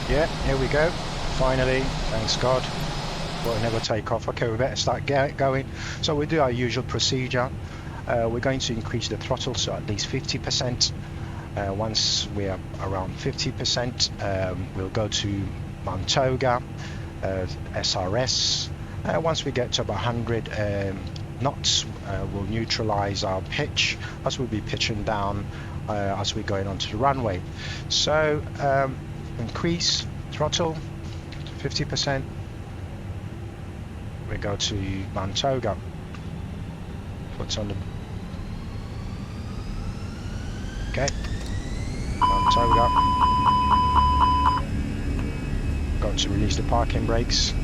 Yeah, here we go. Finally, thanks God. Thought it'd never take off. Okay, we better start going. So we do our usual procedure. We're going to increase the throttle to at least 50%. Once we're around 50%, we'll go to Mantoga, SRS. Once we get to about 100 knots, we'll neutralize our pitch as we'll be pitching down as we're going onto the runway. So increase throttle 50%. We go to Mantoga. What's on the... Okay. Mantoga. Got to release the parking brakes.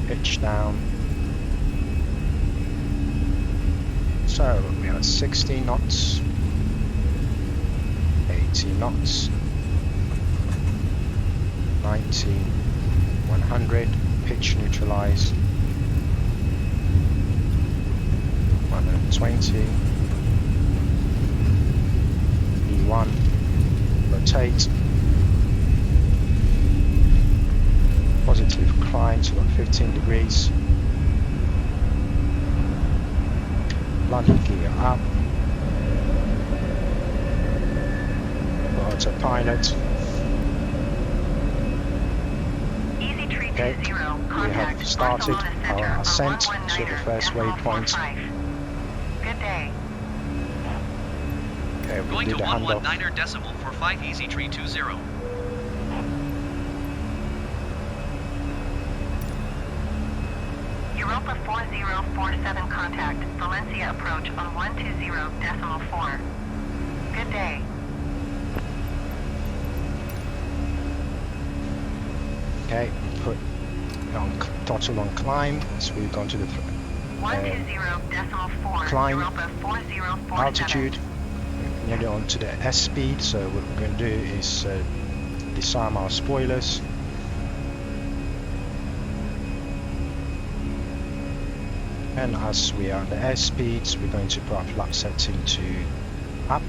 Pitch down. So we are at 60 knots. 80 knots. 90, 100, pitch neutralize, 120, E1, rotate, positive climb to about 15 degrees, landing gear up, autopilot. Okay, we have started our ascent to the first waypoint. Good day. Okay, we'll Going do to the handoff. 119er decimal for 5 EZ320. Europa 4047 contact, Valencia approach on 120.4. Good day. Okay, put on throttle on climb, so we've gone to the 120.4. climb Europa 4047. altitude, nearly on to the S speed. So what we're going to do is disarm our spoilers. And as we are on the air speeds, we're going to put our flap setting to up.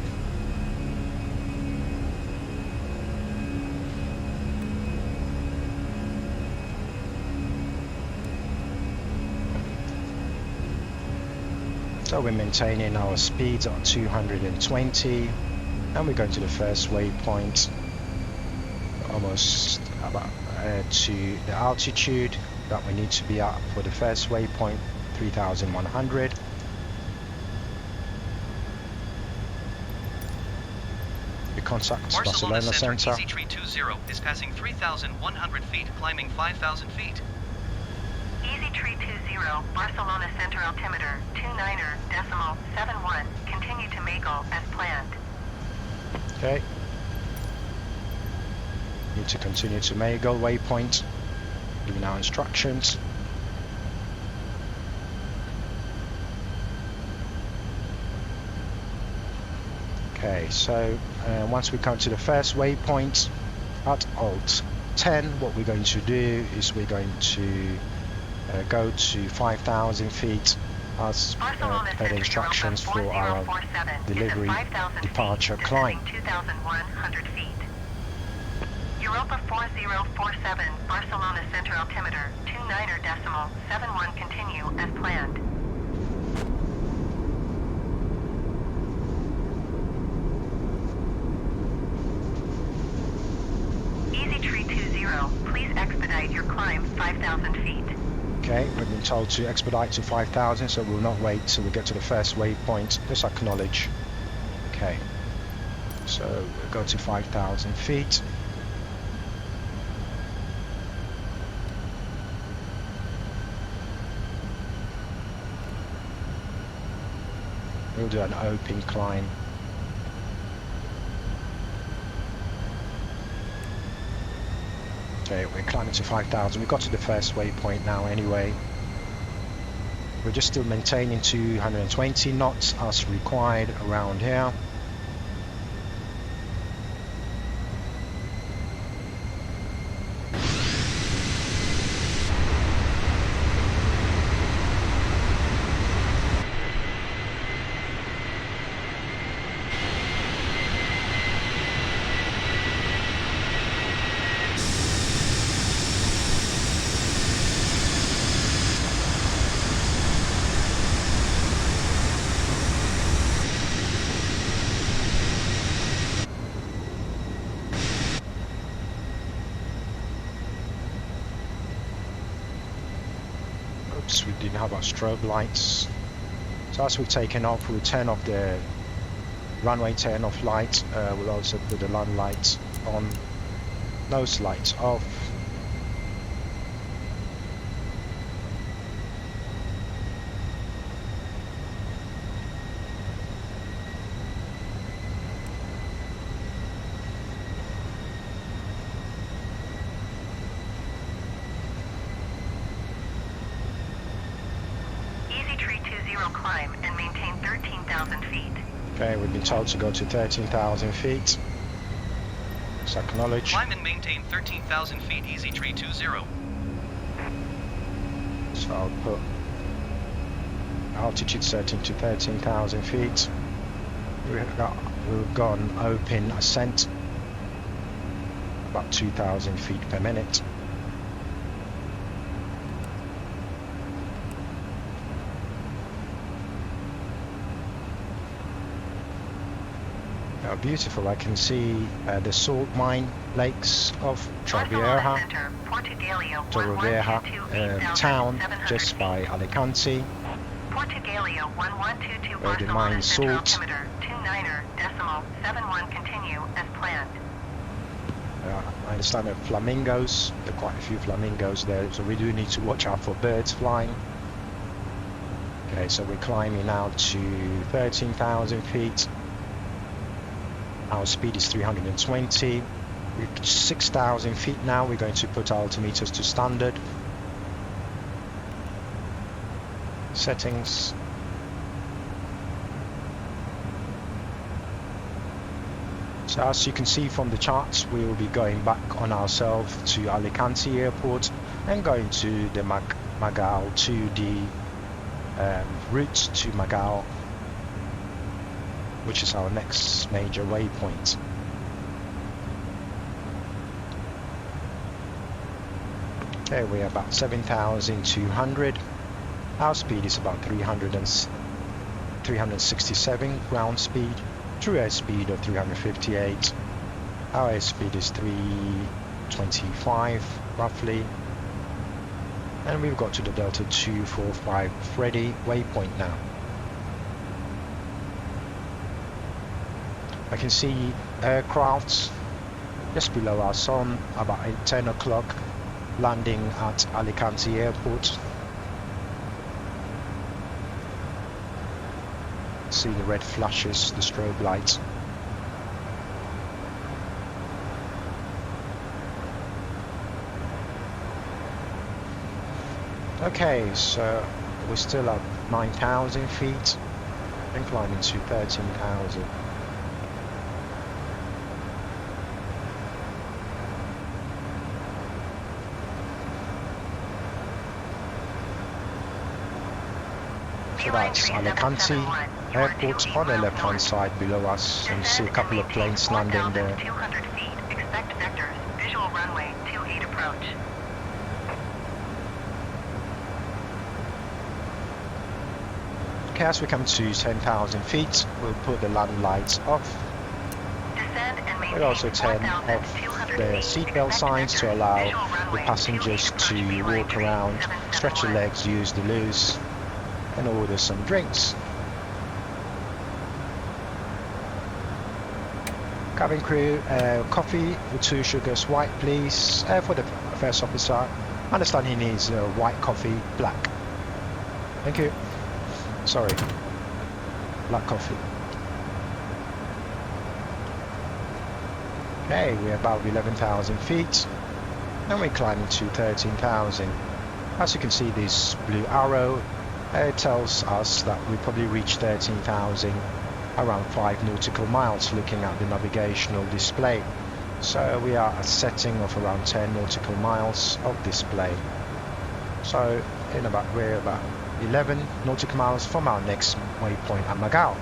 So we're maintaining our speeds at 220, and we're going to the first waypoint, almost about to the altitude that we need to be at for the first waypoint, 3,100. We contact Barcelona Center. Easy Tree 20 is passing 3,100 feet, climbing 5,000 feet. Easy Tree 20, Barcelona Center altimeter 29.71. Continue to Magle as planned. Okay. Need to continue to Magle waypoint. Giving our instructions. Okay, so once we come to the first waypoint at Alt 10, what we're going to do is we're going to go to 5,000 feet as per the instructions for our delivery departure climb. 2,100 feet. Europa 4047, Barcelona Center altimeter 29.71. Continue as planned. Easy Tree 20, please expedite your climb 5,000 feet. Okay, we've been told to expedite to 5,000, so we'll not wait till we get to the first waypoint. Just acknowledge. Okay, so we'll go to 5,000 feet. We'll do an open climb. Okay, we're climbing to 5,000. We got to the first waypoint now anyway. We're just still maintaining 220 knots as required around here. We didn't have our strobe lights, so as we've taken off, we'll turn off the runway turn off light. We'll also put the land lights on, nose lights off. Climb and maintain 13,000 feet. Okay, we've been told to go to 13,000 feet. So acknowledge. Climb and maintain 13,000 feet, Easy Tree 20. So I'll put altitude setting to 13,000 feet. We've got an open ascent, about 2,000 feet per minute. Beautiful. I can see the salt mine lakes of Torrevieja town just by Alicante, where they mine salt. I understand there are flamingos. There are quite a few flamingos there, so we do need to watch out for birds flying. Okay, so we're climbing now to 13,000 feet. Our speed is 320. We're 6,000 feet now. We're going to put our altimeters to standard. Settings. So as you can see from the charts, we will be going back on ourselves to Alicante Airport and going to the Magal 2D route to Magal, which is our next major waypoint. Okay, we're about 7,200. Our speed is about 367 ground speed, true air speed of 358. Our air speed is 325. roughly. And we've got to the Delta 245 Freddy waypoint now. I can see aircrafts just below our sun about 10 o'clock landing at Alicante Airport. See the red flashes, the strobe lights. Okay, so we're still at 9,000 feet and climbing to 13,000. So that's Alicante Airport on the left hand side below us, and you see a couple of planes landing there. 200 feet. Expect vectors. Visual runway 28 approach. Okay, as we come to 10,000 feet, we'll put the land lights off. Descend and maintain We'll also turn off 1,200 the feet. seatbelt signs to allow the passengers to walk around, stretch your legs, use the loos, and order some drinks. Cabin crew, coffee with 2 sugars, white please, for the first officer. I understand he needs white coffee, black. Thank you. Sorry, black coffee. Okay, we're about 11,000 feet and we're climbing to 13,000. As you can see, this blue arrow tells us that we probably reach 13,000 around 5 nautical miles looking at the navigational display. So we are a setting of around 10 nautical miles of display. So we're about 11 nautical miles from our next waypoint at Malaga.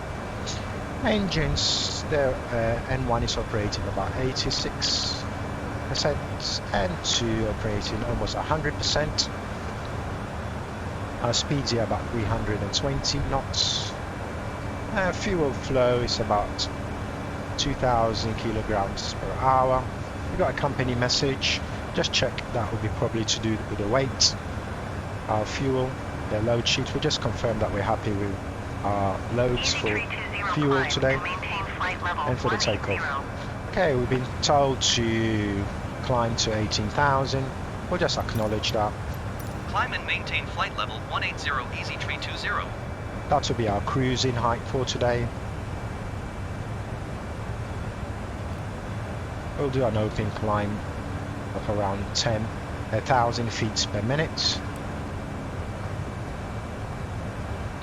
Engines, the N1 is operating about 86% and 2 operating almost 100%. Our speeds are about 320 knots. Fuel flow is about 2,000 kilograms per hour. We got a company message. Just check that will be probably to do with the weight. Our fuel, the load sheet. We just confirmed that we're happy with our loads for fuel today and for the takeoff. Okay, we've been told to climb to 18,000. We'll just acknowledge that. Climb and maintain flight level 180 Easy Tree 20. That will be our cruising height for today. We'll do an open climb of around 10,000 feet per minute.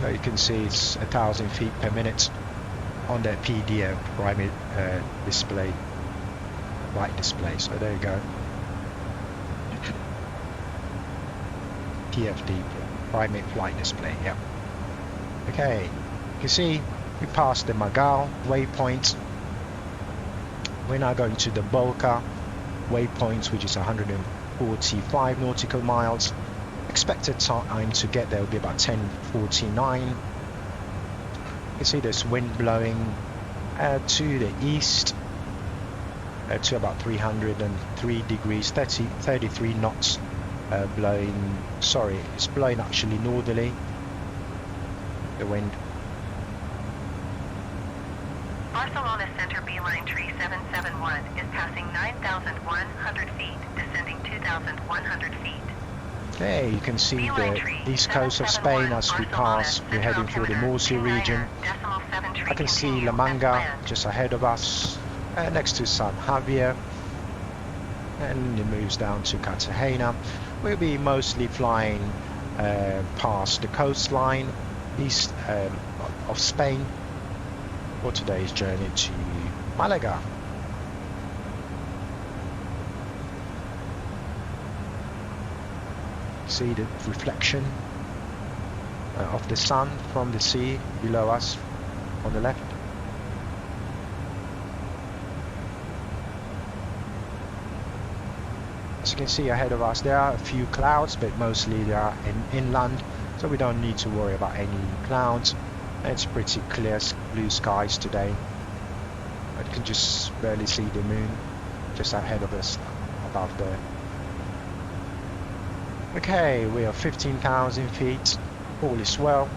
Now you can see it's 1,000 feet per minute on the PDF primary display, light display. So there you go. PFD, primary flight display. Yeah. Okay, you can see we passed the Malaga waypoint. We're now going to the Boca waypoint, which is 145 nautical miles. Expected time to get there will be about 10:49. You can see there's wind blowing to the east to about 303 degrees, 33 knots blowing. Sorry, it's blowing actually northerly. The wind. Barcelona Center Beeline Tree 771 is passing 9,100 feet, descending 2,100 feet. Okay, you can see the east coast of Spain as we pass. We're heading for the Murcia region. I can see La Manga just ahead of us, next to San Javier, and it moves down to Cartagena. We'll be mostly flying past the coastline east of Spain for today's journey to Malaga. See the reflection of the sun from the sea below us on the left. As you can see ahead of us, there are a few clouds, but mostly they are inland, so we don't need to worry about any clouds. It's pretty clear blue skies today. I can just barely see the moon just ahead of us, above there. Okay, we are 15,000 feet. All is well.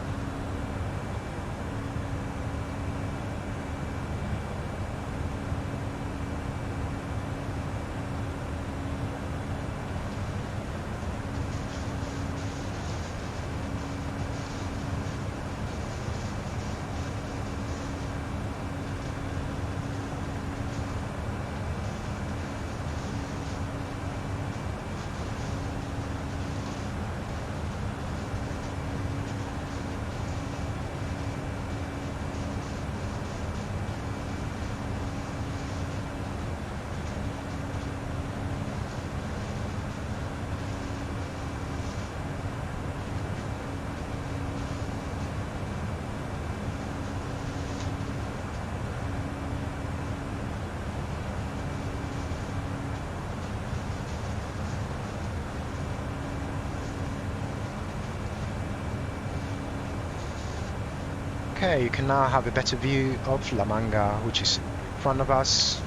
Okay, you can now have a better view of La Manga, which is in front of us.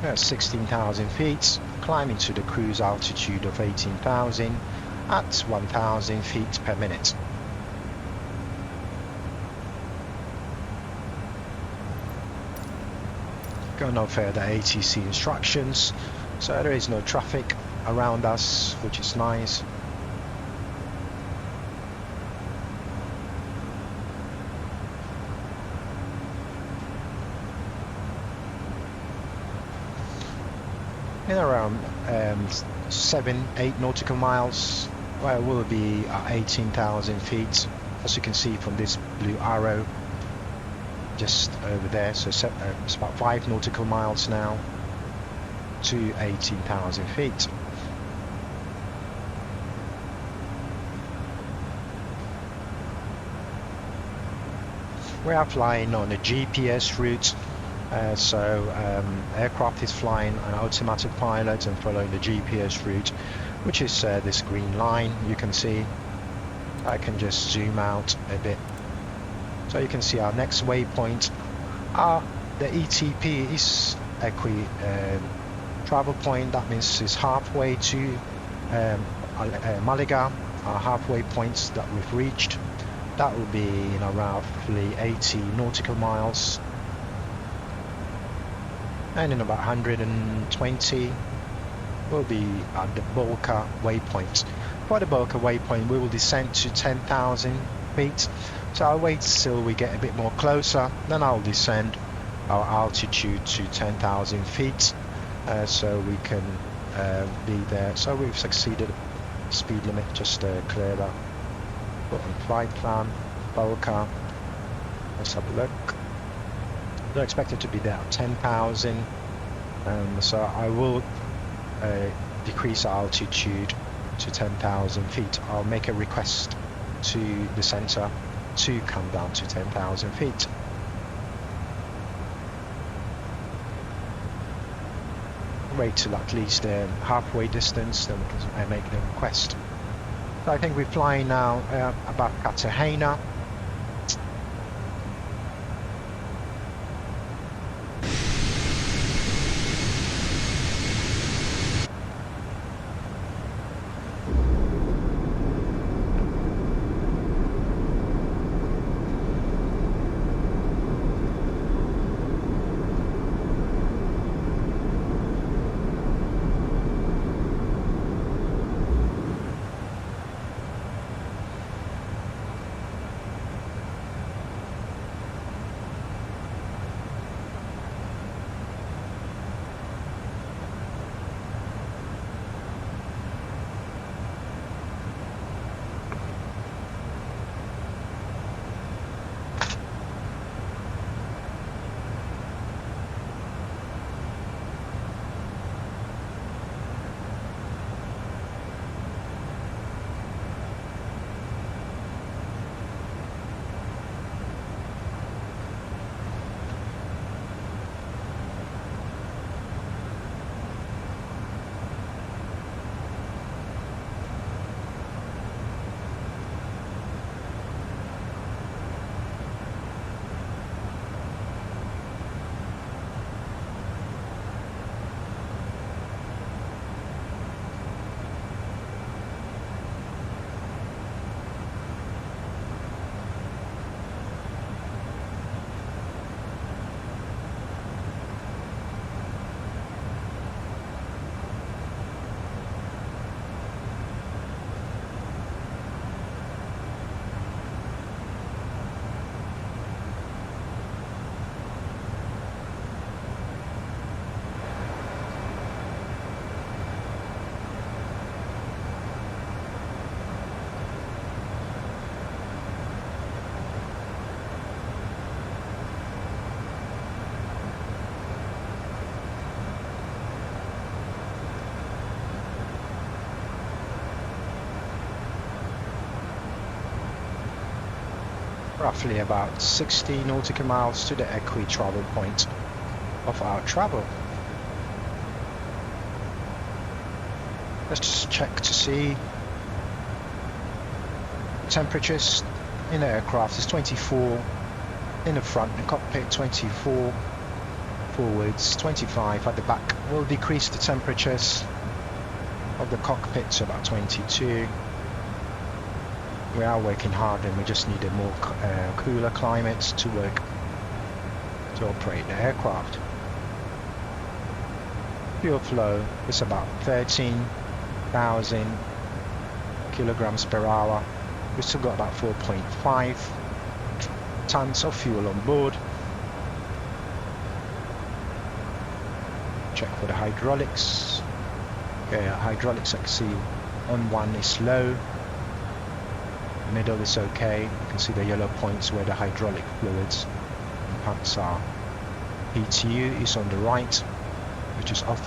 We're at 16,000 feet, climbing to the cruise altitude of 18,000 at 1,000 feet per minute. Got no further ATC instructions, so there is no traffic around us, which is nice. In around 7-8 nautical miles, where we'll be at 18,000 feet, as you can see from this blue arrow just over there. So it's about 5 nautical miles now to 18,000 feet. We are flying on a GPS route, aircraft is flying an automatic pilot and following the GPS route, which is this green line you can see. I can just zoom out a bit. So you can see our next waypoint. The ETP is travel point. That means it's halfway to Malaga, our halfway points that we've reached. That will be roughly 80 nautical miles. And in about 120, we'll be at the Boca waypoint. For the Boca waypoint, we will descend to 10,000 feet. So I'll wait till we get a bit more closer, then I'll descend our altitude to 10,000 feet, so we can be there. So we've succeeded. Speed limit, just clear that. Put on flight plan, Boca. Let's have a look. They're expected to be there at 10,000, so I will decrease our altitude to 10,000 feet. I'll make a request to the center to come down to 10,000 feet. Wait till at least halfway distance, then we can make the request. So I think we're flying now about Cartagena. roughly about 60 nautical miles to the travel point of our travel. Let's just check to see temperatures in the aircraft is 24 in the front, the cockpit 24 forwards, 25 at the back. We'll decrease the temperatures of the cockpit to about 22. We are working hard and we just need a more cooler climate to work to operate the aircraft. Fuel flow is about 13,000 kilograms per hour. We've still got about 4.5 tons of fuel on board. Check for the hydraulics. Okay, hydraulics I can see on one is low, middle is okay. You can see the yellow points where the hydraulic fluids and pumps are. PTU is on the right, which is off.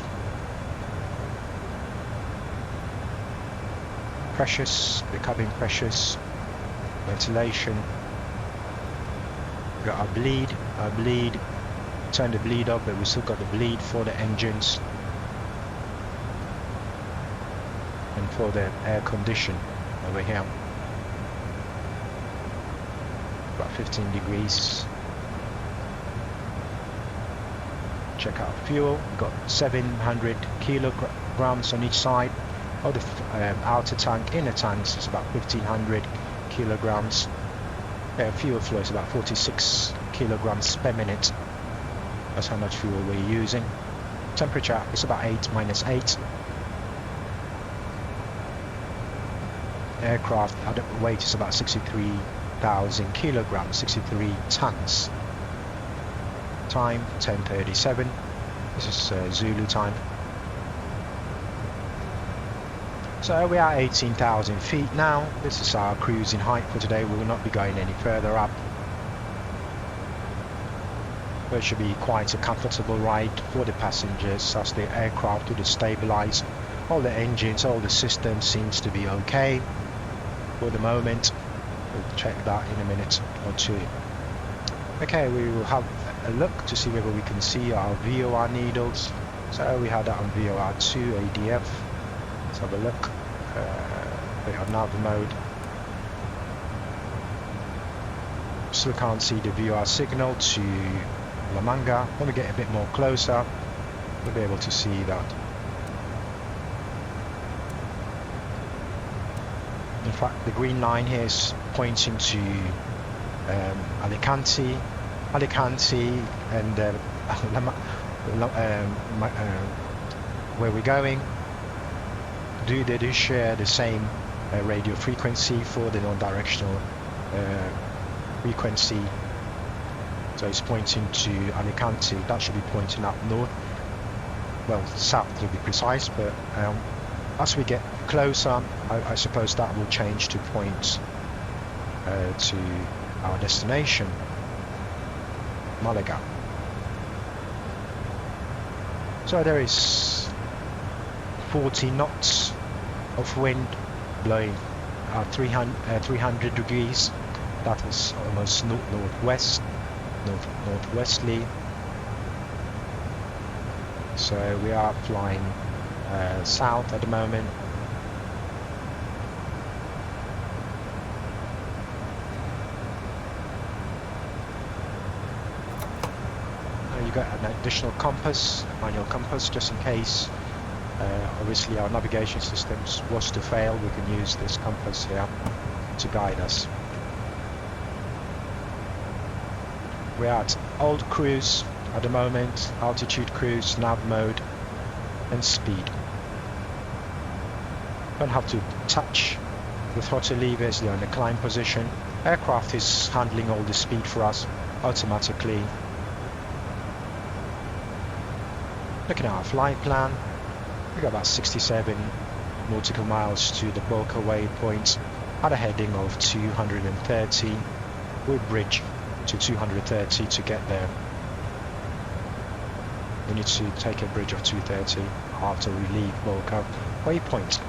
Pressures, the cabin pressures, ventilation. We've got our bleed, turn the bleed up, but we still got the bleed for the engines and for the air condition over here. About 15 degrees. Check out fuel. We've got 700 kilograms on each side of the outer tank. Inner tanks is about 1500 kilograms. Fuel flow is about 46 kilograms per minute. That's how much fuel we're using. Temperature is about 8 minus 8. Aircraft weight is about 63,000 kilograms, 63 tons. Time 10:37. This is Zulu time. So we are 18,000 feet now. This is our cruising height for today. We will not be going any further up. But it should be quite a comfortable ride for the passengers as the aircraft will stabilize. All the engines, all the systems seems to be okay for the moment. We'll check that in a minute or two. Okay, we will have a look to see whether we can see our VOR needles. So we had that on VOR2 ADF. Let's have a look. Put it on nav mode. Still can't see the VOR signal to La Manga. When we get a bit more closer, we'll be able to see that. In fact, the green line here is pointing to Alicante, and where we're going. They do share the same radio frequency for the non-directional frequency. So it's pointing to Alicante. That should be pointing up north. Well, south to be precise, but as we get closer, I suppose that will change to point to our destination, Malaga. So there is 40 knots of wind blowing at 300 degrees. That is almost northwesterly. So we are flying south at the moment. You got an additional compass, manual compass, just in case. Obviously our navigation systems was to fail, we can use this compass here to guide us. We're at old cruise at the moment, altitude cruise, nav mode and speed. Don't have to touch the throttle levers, they're in the climb position. Aircraft is handling all the speed for us automatically. Looking at our flight plan, we got about 67 nautical miles to the Boca waypoint at a heading of 230. We'll bridge to 230 to get there. We need to take a bridge of 230 after we leave Boca waypoint.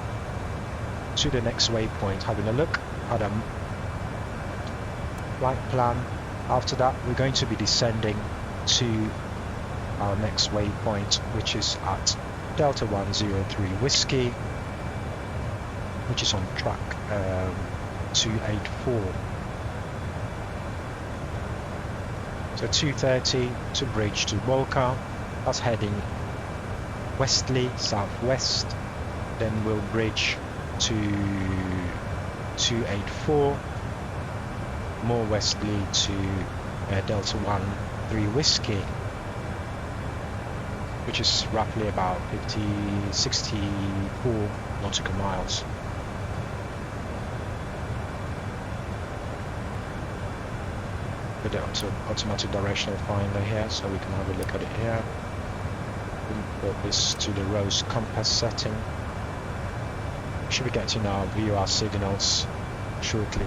To the next waypoint, having a look at flight plan. After that, we're going to be descending to our next waypoint, which is at Delta 103 Whiskey, which is on track 284. So 230 to bridge to Bolka. That's heading westerly, southwest. Then we'll bridge to 284, more westerly to Delta 13 Whiskey, which is roughly about 64 nautical miles. With the automatic directional finder here, so we can have a look at it here. We'll put this to the rose compass setting. Should be getting our VOR signals shortly.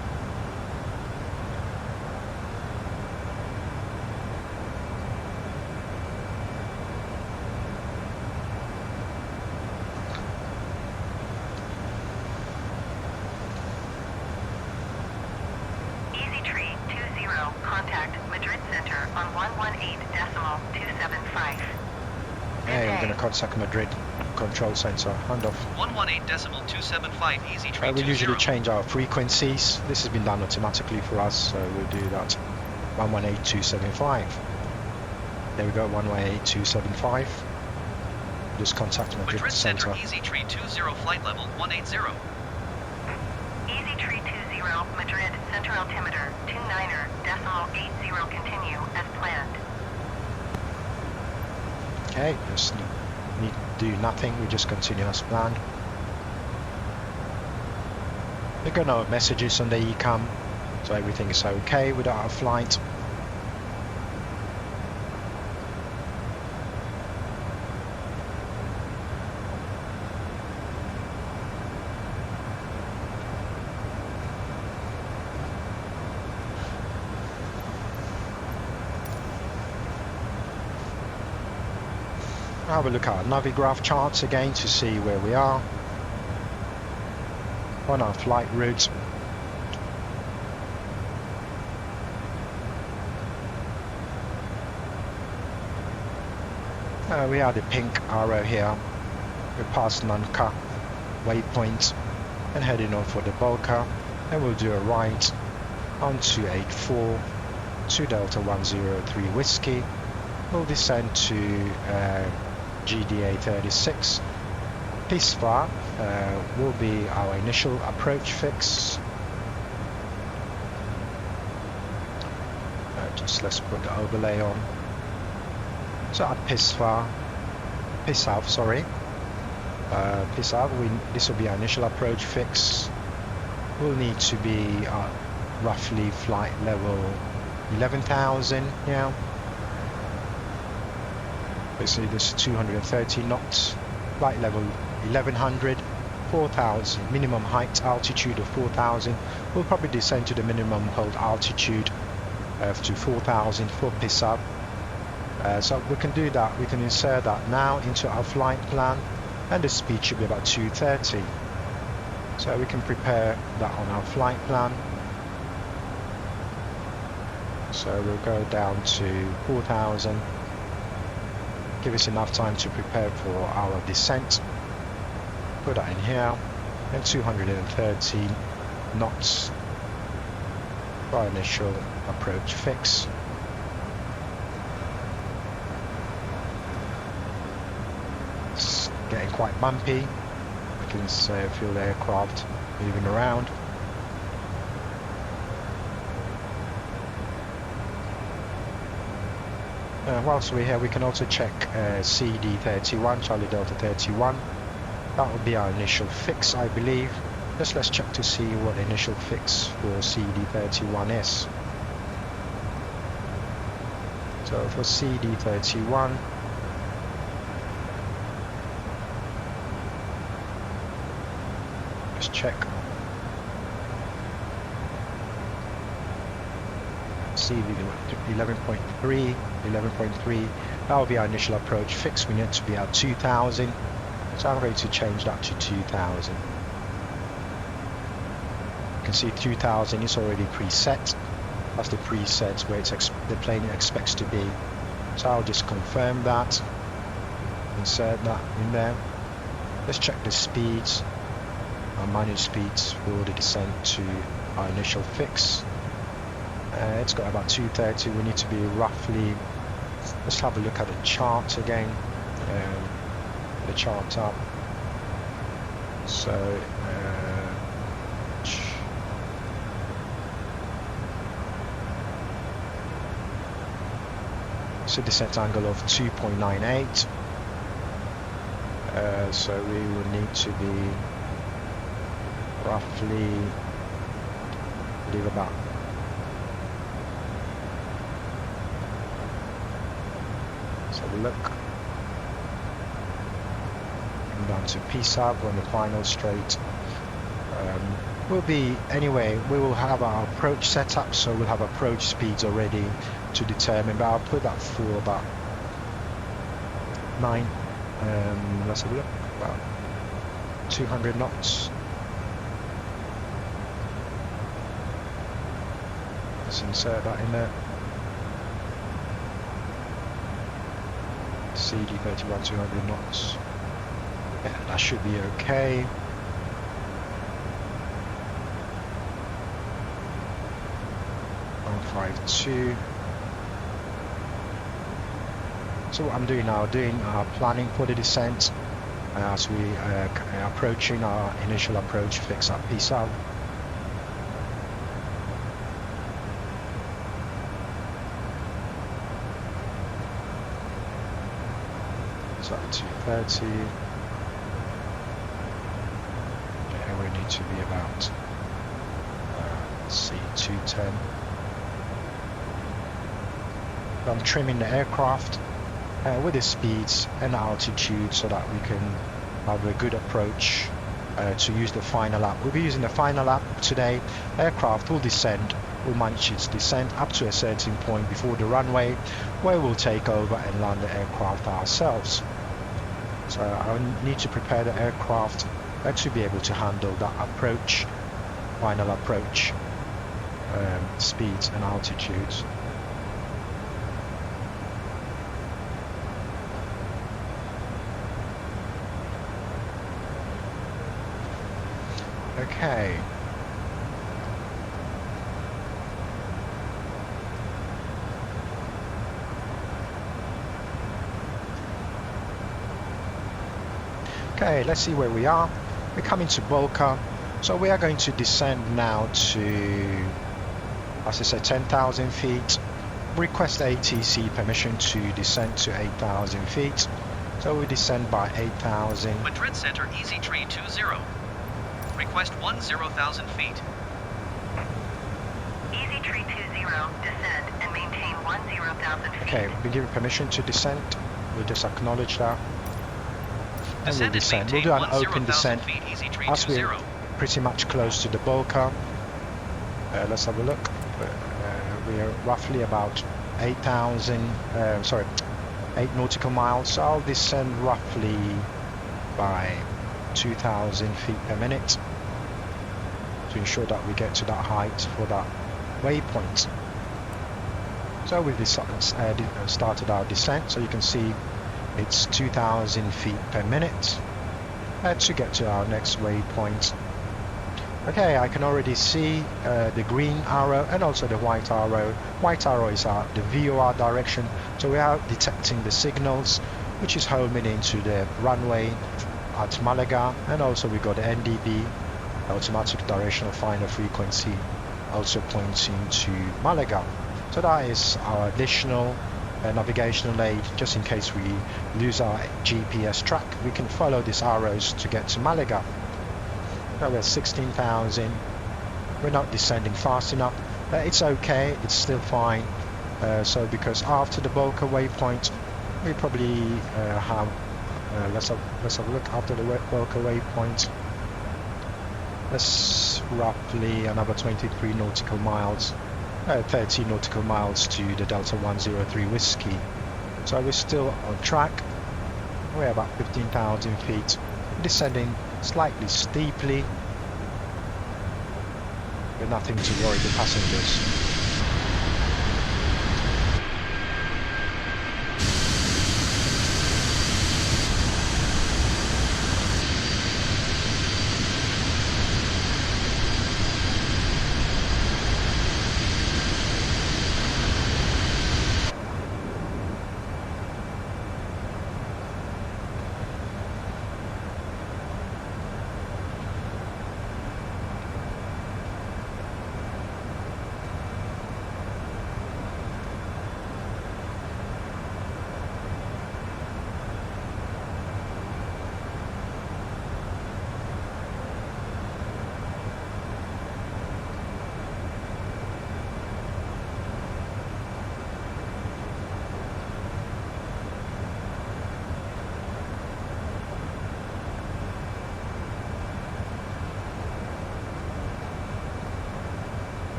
Contact Madrid control center. Handoff. 118.275 easy tree. We usually change our frequencies. This has been done automatically for us, so we'll do that. 118.275. There we go. 118.275. Just contact Madrid center. Easy tree 20 flight level 180. Easy tree 20 Madrid center altimeter 29.80 continue as planned. Okay, just need to do nothing, we just continue as planned. We've got no messages on the ECAM, so everything is okay with our flight. Have a look at our Navigraph charts again to see where we are on our flight route. We have the pink arrow here. We're past Nanka waypoint and heading on for the Bolka, and we'll do a right on 284 to Delta 103 Whiskey. We'll descend to GDA 36. Pisva will be our initial approach fix. Just let's put the overlay on. So at Pisva, sorry. Pisva, this will be our initial approach fix. We'll need to be at roughly flight level 11,000 now. Basically this is 230 knots, flight level 1100, 4,000, minimum height altitude of 4,000. We'll probably descend to the minimum hold altitude to 4,000 for Pisab. So we can do that, we can insert that now into our flight plan, and the speed should be about 230. So we can prepare that on our flight plan. So we'll go down to 4,000. Give us enough time to prepare for our descent. Put that in here, and 230 knots for our initial approach fix. It's getting quite bumpy. I can feel the aircraft moving around. Whilst we're here, we can also check CD31, Charlie Delta 31. That will be our initial fix, I believe. Let's check to see what the initial fix for CD31 is. So for CD31, let's check. CD 11.3, that will be our initial approach fix. We need to be at 2,000, so I'm going to change that to 2,000. You can see 2,000 is already preset. That's the preset where the plane expects to be. So I'll just confirm that, insert that in there. Let's check the speeds, our manual speeds for the descent to our initial fix. It's got about 230. We need to be roughly, let's have a look at the chart again. The chart up. So it's a descent angle of 2.98. So we will need to be roughly, I believe about let's have a look. Come down to P-sub on the final straight. We'll be, anyway, we will have our approach set up, so we'll have approach speeds already to determine, but I'll put that for about 9, let's have a look, about 200 knots. Let's insert that in there. CD31 200 knots. Yeah, that should be okay. So what I'm doing now, planning for the descent as we approaching our initial approach fix at P-sub. So at 230. Okay, we need to be about let's see, 210. I'm trimming the aircraft with the speeds and altitude so that we can have a good approach to use the final lap. We'll be using the final lap today. Aircraft will descend, will manage its descent up to a certain point before the runway, where we'll take over and land the aircraft ourselves. So I need to prepare the aircraft to be able to handle that approach, final approach, speeds and altitudes. Okay. Okay, let's see where we are. We're coming to Boca, so we are going to descend now to, as I said, 10,000 feet. Request ATC permission to descend to 8,000 feet. So we descend by 8,000. Madrid Center, Easy Tree 20. Request 10,000 feet. Easy Tree 20, descend and maintain 10,000 feet. Okay, we give permission to descend. We'll just acknowledge that. And we'll descend. We'll do an open descent as we're pretty much close to the Boca. Let's have a look. We are roughly about 8 nautical miles. So I'll descend roughly by 2,000 feet per minute to ensure that we get to that height for that waypoint. So we've started our descent, so you can see it's 2,000 feet per minute to get to our next waypoint. Okay, I can already see the green arrow and also the white arrow. White arrow is the VOR direction, so we are detecting the signals, which is homing into the runway at Malaga, and also we got the NDB, automatic directional finder frequency, also pointing to Malaga. So that is our additional navigational aid, just in case we lose our GPS track. We can follow these arrows to get to Malaga. Now we're 16,000. We're not descending fast enough. It's okay, it's still fine. So because after the Boca waypoint, we probably have let's have a look after the Boca waypoint. That's roughly another 23 nautical miles, 30 nautical miles to the Delta 103 Whiskey. So we're still on track. We're about 15,000 feet, descending slightly steeply, but nothing to worry the passengers.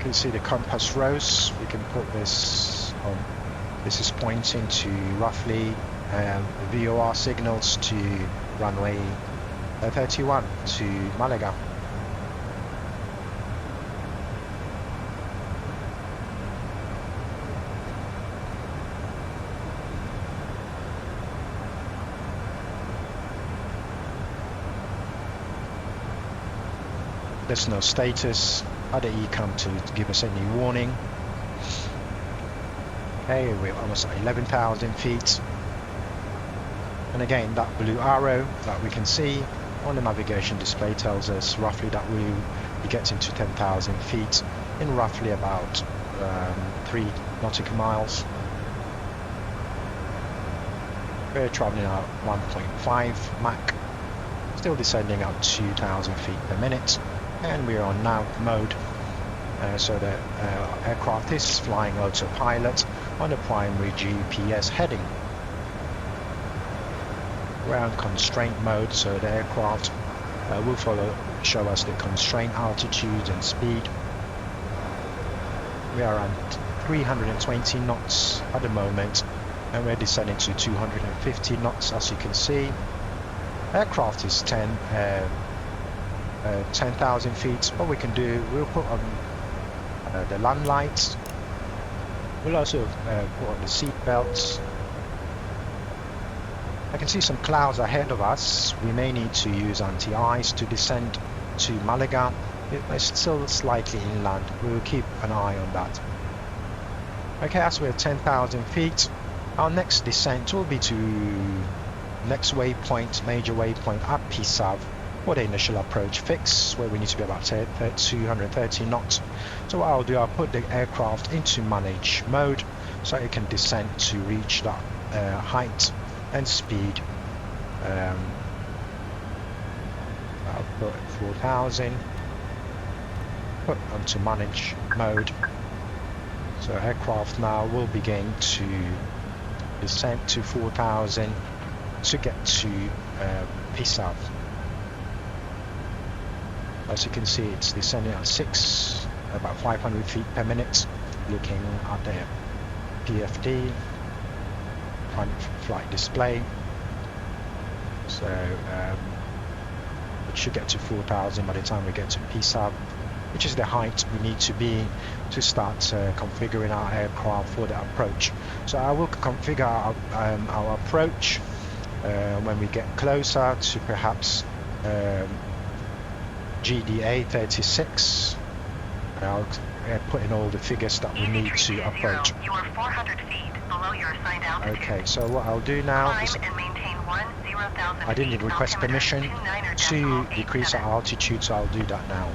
can see the compass rose. We can put this on. This is pointing to roughly VOR signals to runway 31 to Malaga. There's no status. Other E come to give us any warning. Okay, we're almost at 11,000 feet. And again, that blue arrow that we can see on the navigation display tells us roughly that we'll be getting to 10,000 feet in roughly about 3 nautical miles. We're traveling at 1.5 Mach, still descending at 2,000 feet per minute. And we're on nav mode, so the aircraft is flying autopilot on the primary GPS heading. We're on constraint mode, so the aircraft will show us the constraint altitude and speed. We are at 320 knots at the moment, and we're descending to 250 knots, as you can see. Aircraft is 10,000 feet. What we can do, we'll put on the land lights. We'll also put on the seat belts. I can see some clouds ahead of us. We may need to use anti-ice to descend to Malaga. It's still slightly inland. We'll keep an eye on that. Okay, as we're 10,000 feet, our next descent will be to next waypoint, major waypoint at Pisav, for the initial approach fix, where we need to be about 230 knots. So what I'll do, I'll put the aircraft into manage mode so it can descend to reach that height and speed. I'll put 4,000, put onto manage mode. So aircraft now will begin to descend to 4,000 to get to Pisav. As you can see, it's descending at about 500 feet per minute. Looking at the PFD, front flight display. So it should get to 4,000 by the time we get to Pisav, which is the height we need to be to start configuring our aircraft for the approach. So I will configure our approach when we get closer to perhaps GDA 36. I'll put in all the figures that we need to approach. You are 400 feet below your assigned altitude. Okay, so what I'll do now is I didn't request permission to decrease our altitude, so I'll do that now.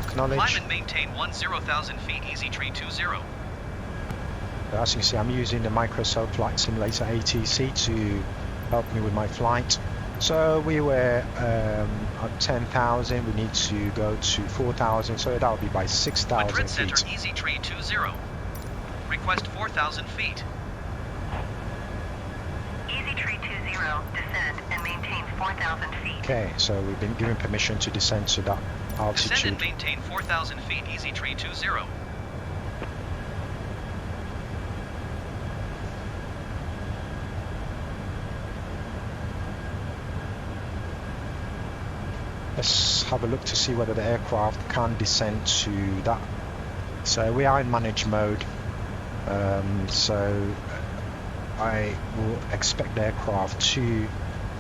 Acknowledge. Climb and maintain 10,000 feet, easy tree 20. As you can see, I'm using the Microsoft Flight Simulator ATC to help me with my flight. So we were at 10,000, we need to go to 4,000, so that'll be by 6,000 Madrid feet. Center, easy tree 20. Request 4,000 feet. Easy tree 20, descend and maintain 4,000 feet. Okay, so we've been given permission to descend to that altitude. Descend and maintain 4,000 feet, easy tree 20. Let's have a look to see whether the aircraft can descend to that. So we are in manage mode. So I will expect the aircraft to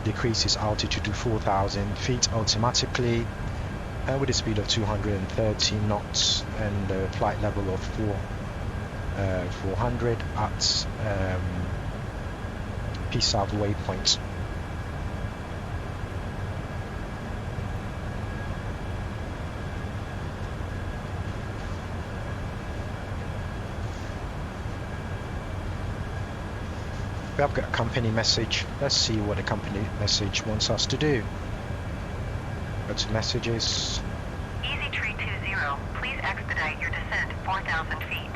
decrease its altitude to 4,000 feet automatically with a speed of 230 knots and a flight level of 400 at Pisav waypoint. We have got a company message. Let's see what the company message wants us to do. Go to messages. Easy tree 20, please expedite your descent 4,000 feet.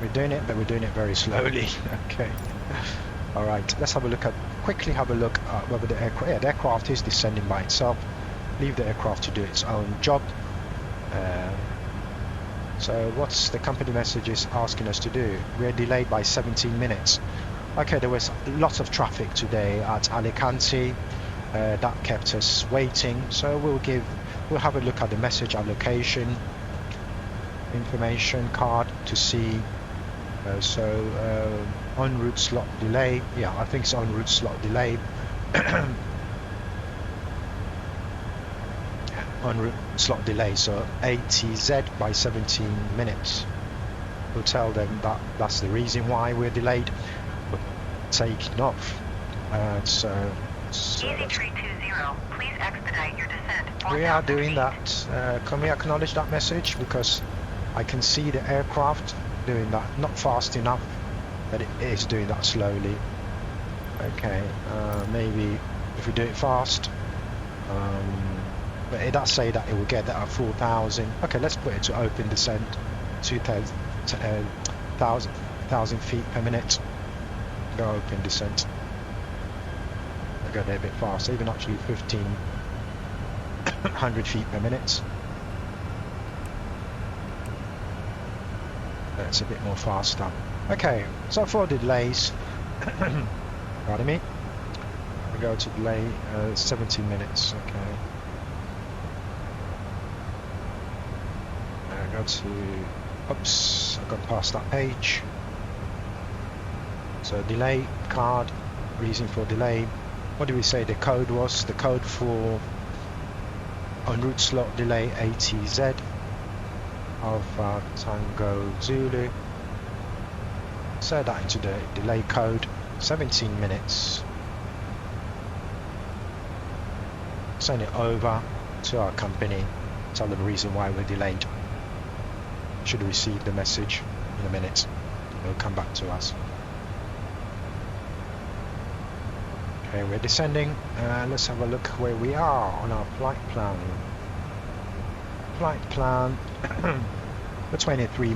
We're doing it, but we're doing it very slowly. Okay. All right. Let's have a look at quickly have a look at whether the aircraft. Yeah, the aircraft is descending by itself. Leave the aircraft to do its own job. So what's the company message is asking us to do? We're delayed by 17 minutes. Okay, there was lots of traffic today at Alicante. That kept us waiting. So we'll have a look at the message allocation information card to see. En route slot delay. Yeah, I think it's en route slot delay. En route slot delay, so ATZ by 17 minutes. We'll tell them that that's the reason why we're delayed. We're taking off. Easy 320, please expedite your descent. We are doing that. Can we acknowledge that message? Because I can see the aircraft doing that, not fast enough, but it is doing that slowly. Okay, maybe if we do it fast, but it does say that it will get that at 4,000. Okay, let's put it to open descent, 2,000 feet per minute. Go open descent. I'll go there a bit faster, even actually 1,500 feet per minute. That's a bit more faster. Okay, so for the delays, pardon me, we go to delay 17 minutes. Okay, go to, oops, I got past that page. So delay card, reason for delay. What do we say the code was? The code for en route slot delay ATZ. Alpha Tango Zulu. Set that into the delay code. 17 minutes. Send it over to our company. Tell them the reason why we're delayed. Should receive the message in a minute. They'll come back to us. Okay, we're descending. Let's have a look where we are on our flight plan. Flight plan for 23,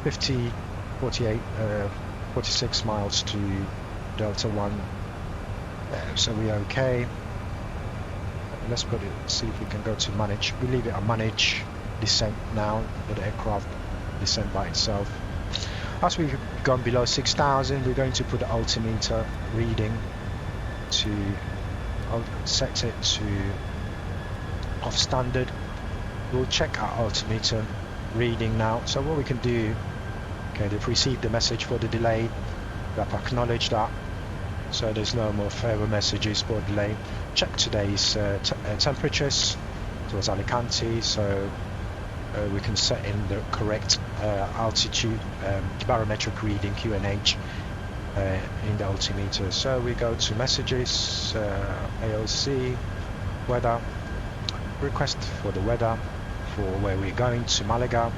50, 48, 46 miles to Delta 1. So we're okay. Let's put it, see if we can go to manage. We leave it on manage descent now, let the aircraft descend by itself. As we've gone below 6,000, we're going to put the altimeter reading to, I'll set it to off standard. We'll check our altimeter reading now. So what we can do, okay, they've received the message for the delay. We have acknowledged that. So there's no more further messages for delay. Check today's temperatures towards Alicante. So we can set in the correct altitude barometric reading QNH in the altimeter. So we go to messages, AOC, weather, request for the weather for where we're going to Malaga.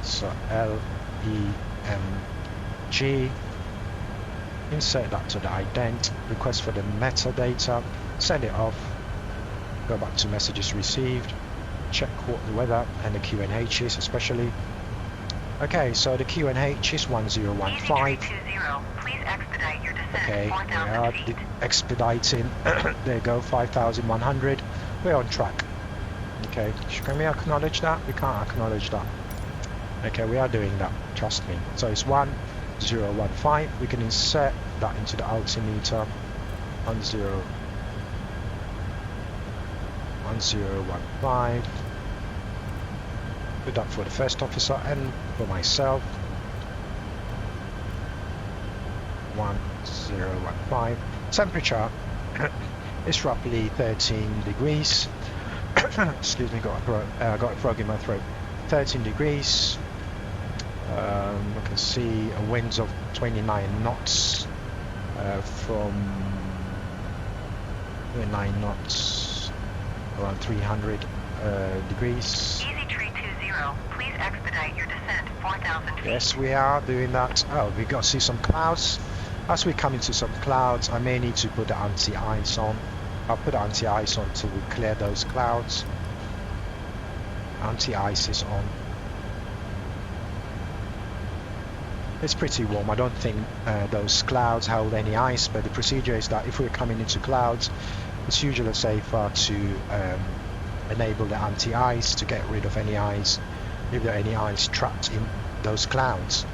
So LEMG, insert that to the ident, request for the metadata, send it off, go back to messages received, check what the weather and the QNH is especially. Okay, so the QNH is 1015. Please expedite your descent. Okay, we are expediting. There you go, 5,100. We're on track. Okay, can we acknowledge that? We can't acknowledge that. Okay, we are doing that, trust me. So it's 1015. We can insert that into the altimeter. 1015. Put that for the first officer and for myself. 1015. Temperature is roughly 13 degrees. Excuse me, got a frog in my throat. 13 degrees. We can see a winds of 29 knots from 29 knots, around 300 degrees. Easy 320, please expedite your descent 4,000 feet. Yes, we are doing that. Oh, we got to see some clouds. As we come into some clouds, I may need to put the anti-ice on. I'll put the anti-ice on till we clear those clouds. Anti-ice is on. It's pretty warm. I don't think those clouds hold any ice, but the procedure is that if we're coming into clouds, it's usually safer to enable the anti-ice to get rid of any ice if there are any ice trapped in those clouds.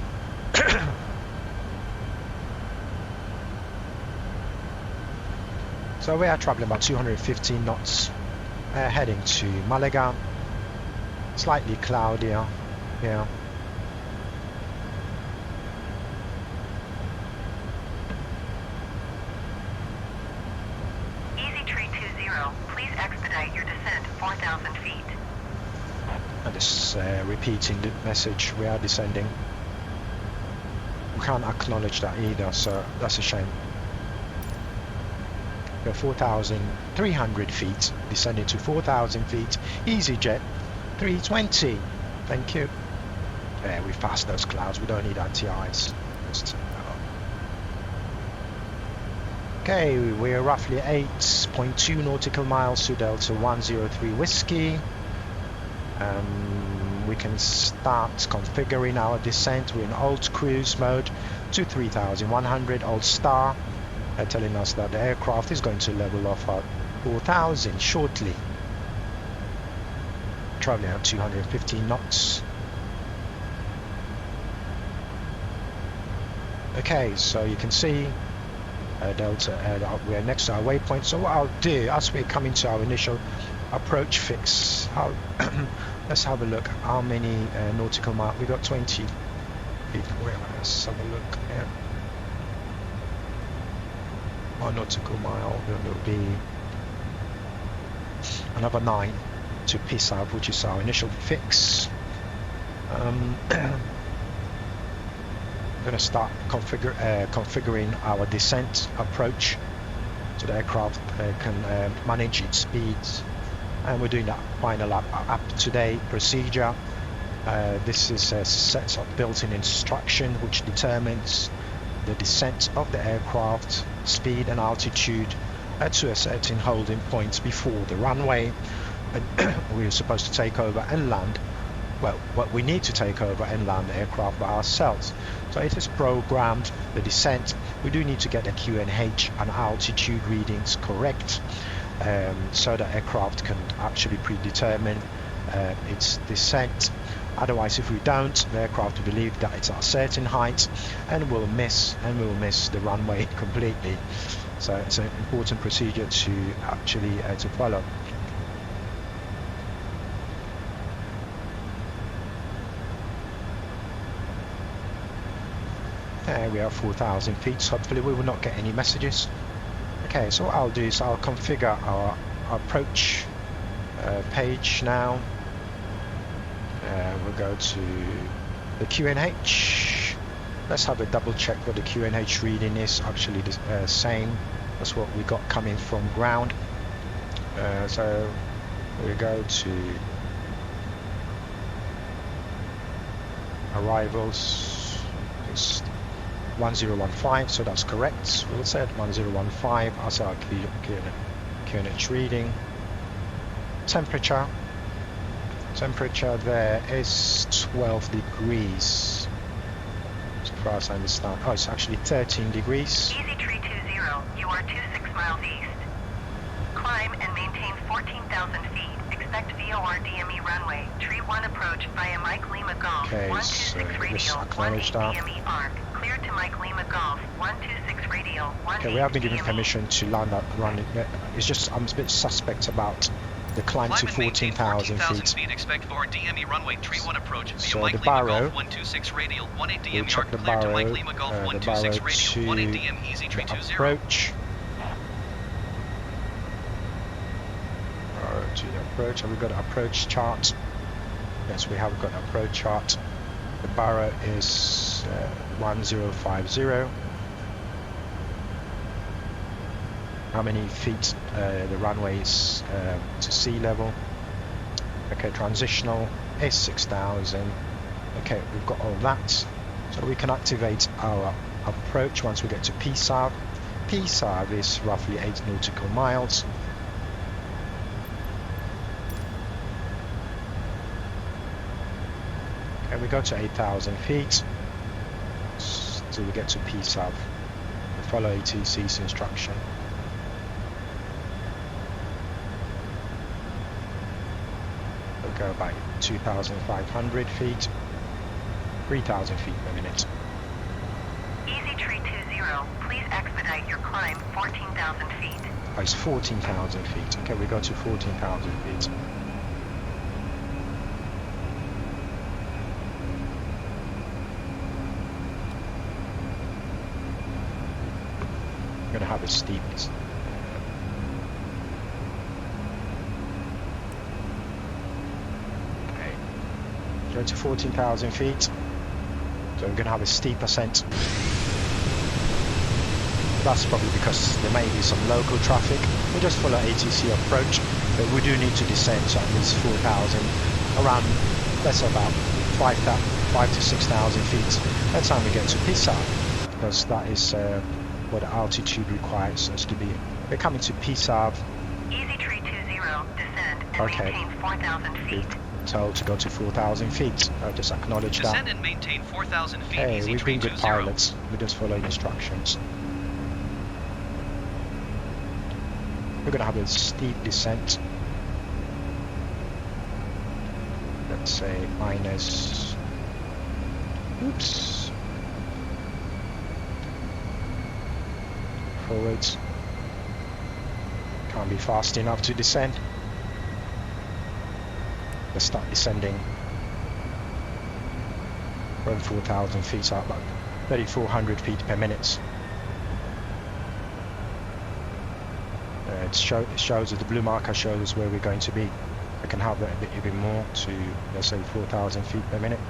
So we are traveling about 215 knots, heading to Malaga. Slightly cloudier, yeah. Easy Tree 20, please expedite your descent 4,000 feet. And this repeating the message, we are descending. We can't acknowledge that either, so that's a shame. We're 4,300 feet, descending to 4,000 feet. EasyJet 320. Thank you. Yeah, we've passed those clouds. We don't need anti-ice. Okay, we're roughly 8.2 nautical miles to Delta 103 Whiskey. We can start configuring our descent. We're in old cruise mode to 3,100 old star. Telling us that the aircraft is going to level off at 4,000 shortly. Traveling at 215 knots. Okay, so you can see Delta, we're next to our waypoint. So what I'll do, as we're coming to our initial approach fix, let's have a look how many nautical miles. We got 20 feet. Let's have a look. Yeah. Our nautical mile, there will be another 9 to Pisab, which is our initial fix. I'm going to start configuring our descent approach so the aircraft can manage its speeds, and we're doing that final up-to-date procedure. This is a set of built-in instruction which determines the descent of the aircraft, speed and altitude to a certain holding point before the runway. We're supposed to take over and land. Well, what we need to take over and land the aircraft by ourselves. So it is programmed, the descent. We do need to get the QNH and altitude readings correct, so the aircraft can actually predetermine its descent. Otherwise, if we don't, the aircraft will believe that it's at a certain height and we'll miss the runway completely. So it's an important procedure to actually to follow. There we are, 4,000 feet. So hopefully we will not get any messages. Okay, so what I'll do is I'll configure our approach page now. We'll go to the QNH. Let's have a double check what the QNH reading is. Actually the same as what we got coming from ground. So we go to arrivals. It's 1015, so that's correct. We'll set 1015 as our QNH reading. Temperature there is 12 degrees, as far as I understand. Oh, it's actually 13 degrees. Easy Tree 20, you are 26 miles east. Climb and maintain 14,000 feet. Expect VOR DME runway. Tree 1 approach via Mike Lima Golf. Okay, 126 so radial, acknowledge 18 that. DME arc. Clear to Mike Lima Golf. 126 radial, 18 Okay, we have been given DME. permission to land that running. It's just I'm a bit suspect about the climb to 14,000 feet. Expect VOR DME runway. Tree 1 approach via So Mike the Lima barrow, Golf 126 radial, 18 we'll DME check arc. the Clear to Mike barrow, Lima Golf the 126 barrow radial, 18 to DM Easy Tree the 20. approach. To the approach. Have we got an approach chart? Yes, we have got an approach chart. The barrow is 1050. How many feet the runway is to sea level? Okay, transitional is 6,000. Okay, we've got all that. So we can activate our approach once we get to Pisab. Pisab is roughly 8 nautical miles. Okay, we go to 8,000 feet till we get to Pisab. We follow ATC's instruction. go by 2,500 feet, 3,000 feet per minute. Easy Tree 20, please expedite your climb 14,000 feet. Oh, it's 14,000 feet. Okay, we go to 14,000 feet. We're gonna have a steep. Okay, go to 14,000 feet. So we're gonna have a steep ascent. That's probably because there may be some local traffic. We'll just follow ATC approach, but we do need to descend to at least 4,000, around, let's say about 5 to 6,000 feet. By the time we get to Pisa, because that is what the altitude requires us to be. We're coming to Pisa. Easy Tree 20, descend and Okay. maintain 4,000 feet. Told to go to 4,000 feet. I'll just acknowledge that. Descend and maintain 4,000 feet. Hey, Easy we've Tree been good 20. pilots. We just follow instructions. We're gonna have a steep descent. Let's say minus. Oops. Forwards. Can't be fast enough to descend. Let's start descending. Around 4,000 feet up, about 3,400 feet per minute. It shows that the blue marker shows us where we're going to be. I can have that a bit even more to, let's say, 4,000 feet per minute.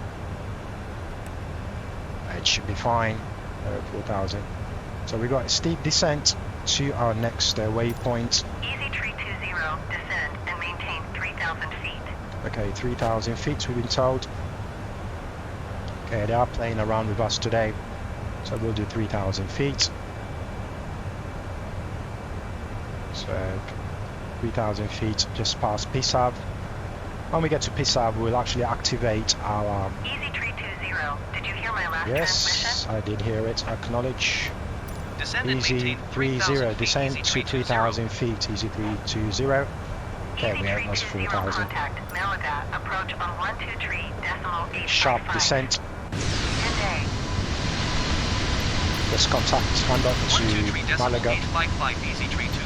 It should be fine. 4,000. So we got a steep descent to our next waypoint. Easy Tree 20, descend and maintain 3,000 feet. Okay, 3,000 feet we've been told. Okay, they are playing around with us today, so we'll do 3,000 feet. So 3,000 feet just past Pisav. When we get to Pisav, we'll actually activate our... Easy Tree 20, did you hear my last Yes, transmission? I did hear it. Acknowledge. Descend and Easy maintain 30, 3,000 feet. descend Easy to Tree 20. 3,000 feet, easy 320. Okay, Easy we have Tree almost 20, 4,000. contact Malaga, approach on 123.855. Sharp descent. Good day. Let's contact handoff to Malaga. 123.855. Easy Tree 20.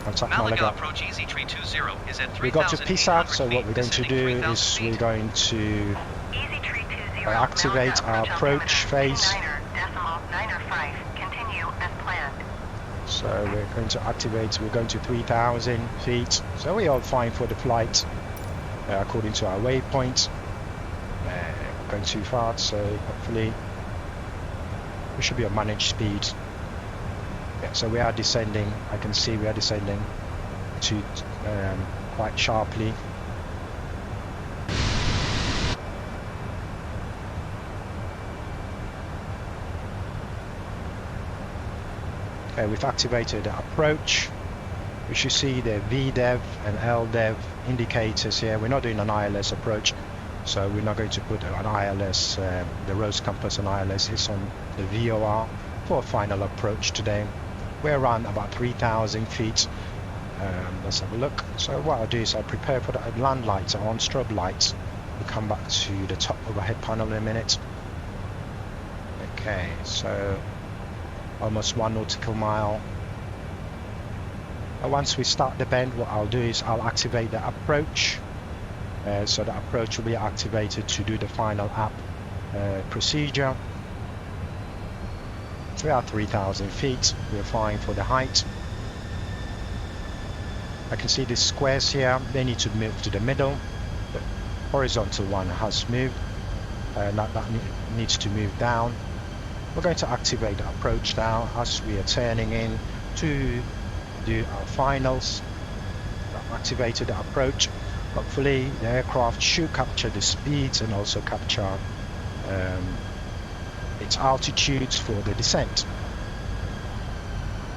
Contact Malaga Malaga. approach Easy Tree 20 is at 3,800 We got to Pisav, so what we're going to descending do 3,000 is feet. we're going to Easy Tree 20, activate our Malaga approach phase. 29.995. Continue as planned. So we're going to activate, we're going to 3,000 feet. So we're all fine for the flight according to our waypoint. Going too fast, so hopefully we should be on managed speed. Yeah, so we are descending. I can see we are descending to quite sharply. Okay, we've activated the approach. We should see the VDEV and LDEV indicators here. We're not doing an ILS approach, so we're not going to put an ILS, the Rose Compass on ILS. It's on the VOR for a final approach today. We're around about 3,000 feet. Let's have a look. So what I'll do is I'll prepare for the land lights or on strobe lights. We'll come back to the top overhead panel in a minute. Okay, so almost 1 nautical mile. Once we start the bend, what I'll do is I'll activate the approach. So the approach will be activated to do the final app procedure. So we are 3,000 feet. We're fine for the height. I can see these squares here. They need to move to the middle. The horizontal one has moved. That needs to move down. We're going to activate the approach now as we are turning in to do our finals. I've activated the approach. Hopefully the aircraft should capture the speeds and also capture its altitudes for the descent.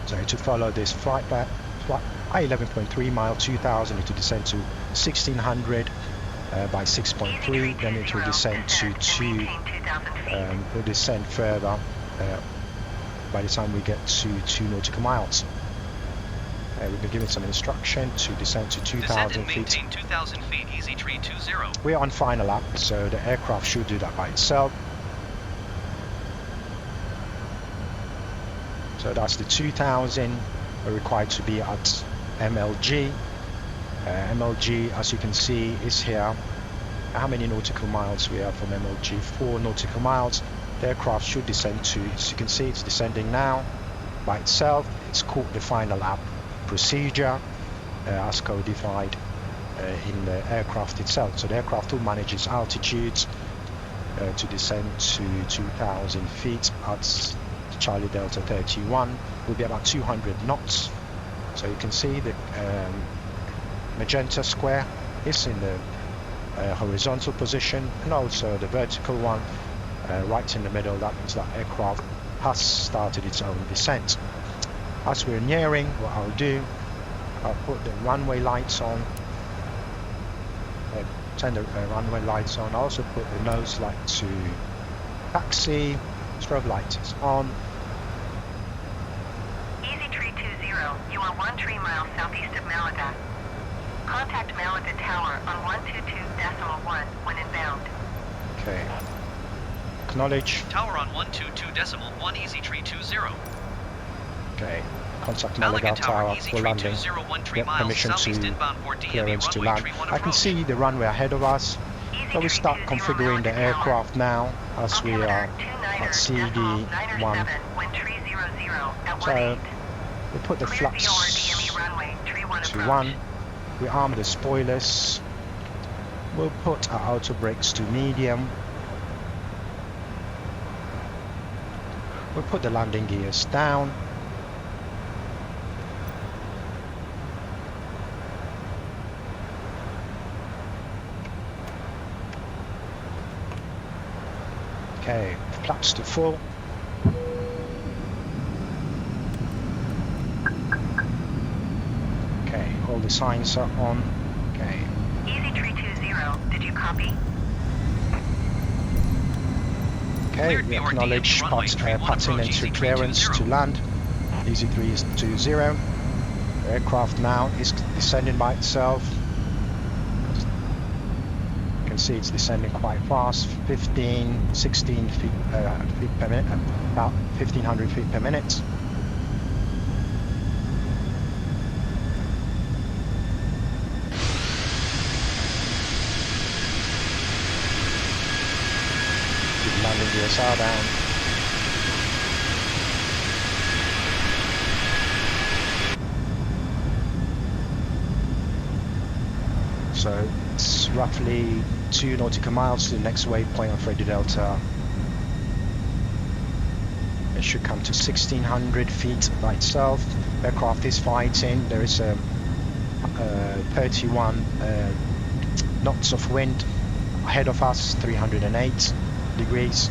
So to follow this flight back, 11.3 mile 2000, it will descend to 1600 by 6.3, then it will descend to 2, will descend further by the time we get to 2 nautical miles. We've been given some instruction to descend to Descend 2,000 and feet. maintain 2,000 feet, easy tree 20. We're on final lap, so the aircraft should do that by itself. So that's the 2,000. We're required to be at MLG. MLG, as you can see, is here. How many nautical miles we have from MLG? 4 nautical miles. The aircraft should descend to, as you can see, it's descending now by itself. It's called the final lap procedure as codified in the aircraft itself. So the aircraft will manage its altitudes to descend to 2,000 feet at Charlie Delta 31. Will be about 200 knots. So you can see the magenta square is in the horizontal position, and also the vertical one right in the middle. That means that aircraft has started its own descent. As we're nearing, what I'll do, I'll put the runway lights on, turn the runway lights on. I'll also put the nose light to taxi, strobe light is on. Easy tree 20, you are 13 miles southeast of Malaga. Contact Malaga Tower on 122.1 when inbound. Okay. Acknowledge. Tower on 122.1, easy tree 20. Okay. Contact Malaga Tower easy for tree landing. 201 Get miles, permission southeast to inbound for DME clearance to runway land. 31 I can approach. see the runway ahead of us. So we start configuring the aircraft now as we are at CD1. So we put the flaps to 1. We arm the spoilers. We'll put our auto brakes to medium. We'll put the landing gears down. Okay, flaps to full. Okay, all the signs are on. Okay. Easy tree 20, did you copy? Okay, we acknowledge passing entry clearance to land. Easy 3 is 20. The aircraft now is descending by itself. You can see it's descending quite fast, 16 feet per minute, about 1,500 feet per minute. Landing gears are down. So it's roughly 2 nautical miles to the next waypoint of Freddy Delta. It should come to 1,600 feet by itself. Aircraft is fighting. There is a 31 knots of wind ahead of us, 308 degrees.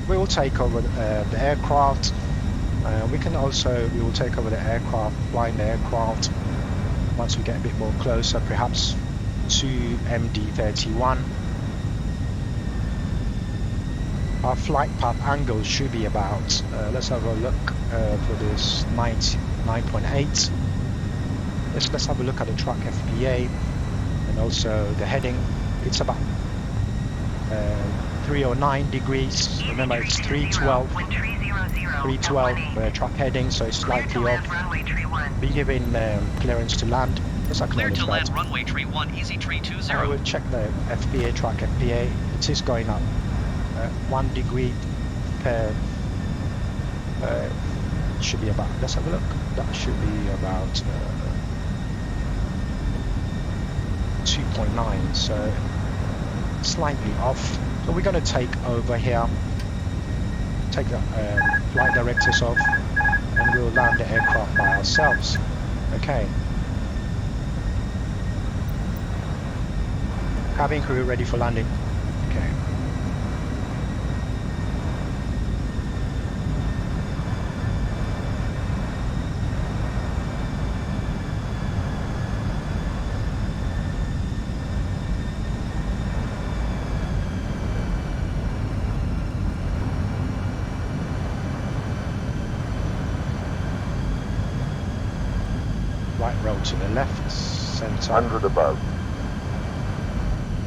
We will take over the aircraft. We will take over the aircraft, flying the aircraft once we get a bit more closer, perhaps to MD31. Our flight path angle should be about, let's have a look for this 9.8. Let's have a look at the track FPA and also the heading. It's about 309 degrees. Remember, it's 312 track heading, so it's slightly off. Be given clearance to land. Let's Clear acknowledge to land that. runway tree 1, easy tree 20. I will check the FPA, track FPA. It is going up 1 degree per. Should be about. Let's have a look. That should be about 2.9. So slightly off. So we're going to take over here. Take the flight directors off, and we'll land the aircraft by ourselves. Okay. Cabin crew ready for landing. Okay. slight roll to the left, centre. 100 above.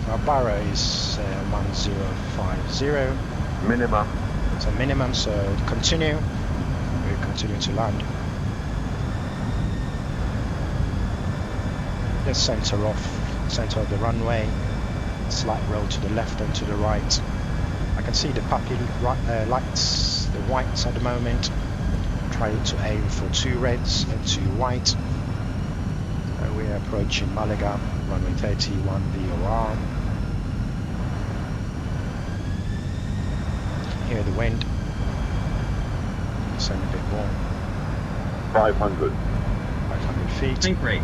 Our barrow is 1050. Minimum. It's a minimum, so continue. We continue to land. Just centre off, centre of the runway. Slight roll to the left and to the right. I can see the puppy lights, the whites at the moment. Trying to aim for 2 reds and 2 white. We're approaching Malaga, runway 31 VOR. Hear the wind. Send a bit more. 500. 500 feet. Think rate.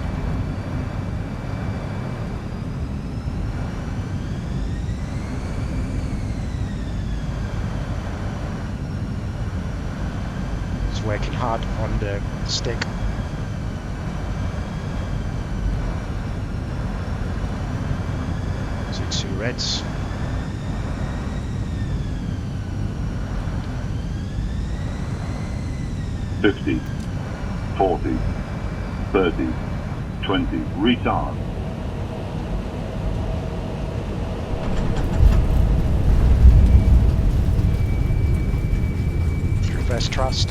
It's working hard on the stick. So 2 reds. 50, 40, 30, 20, retard. Reverse thrust.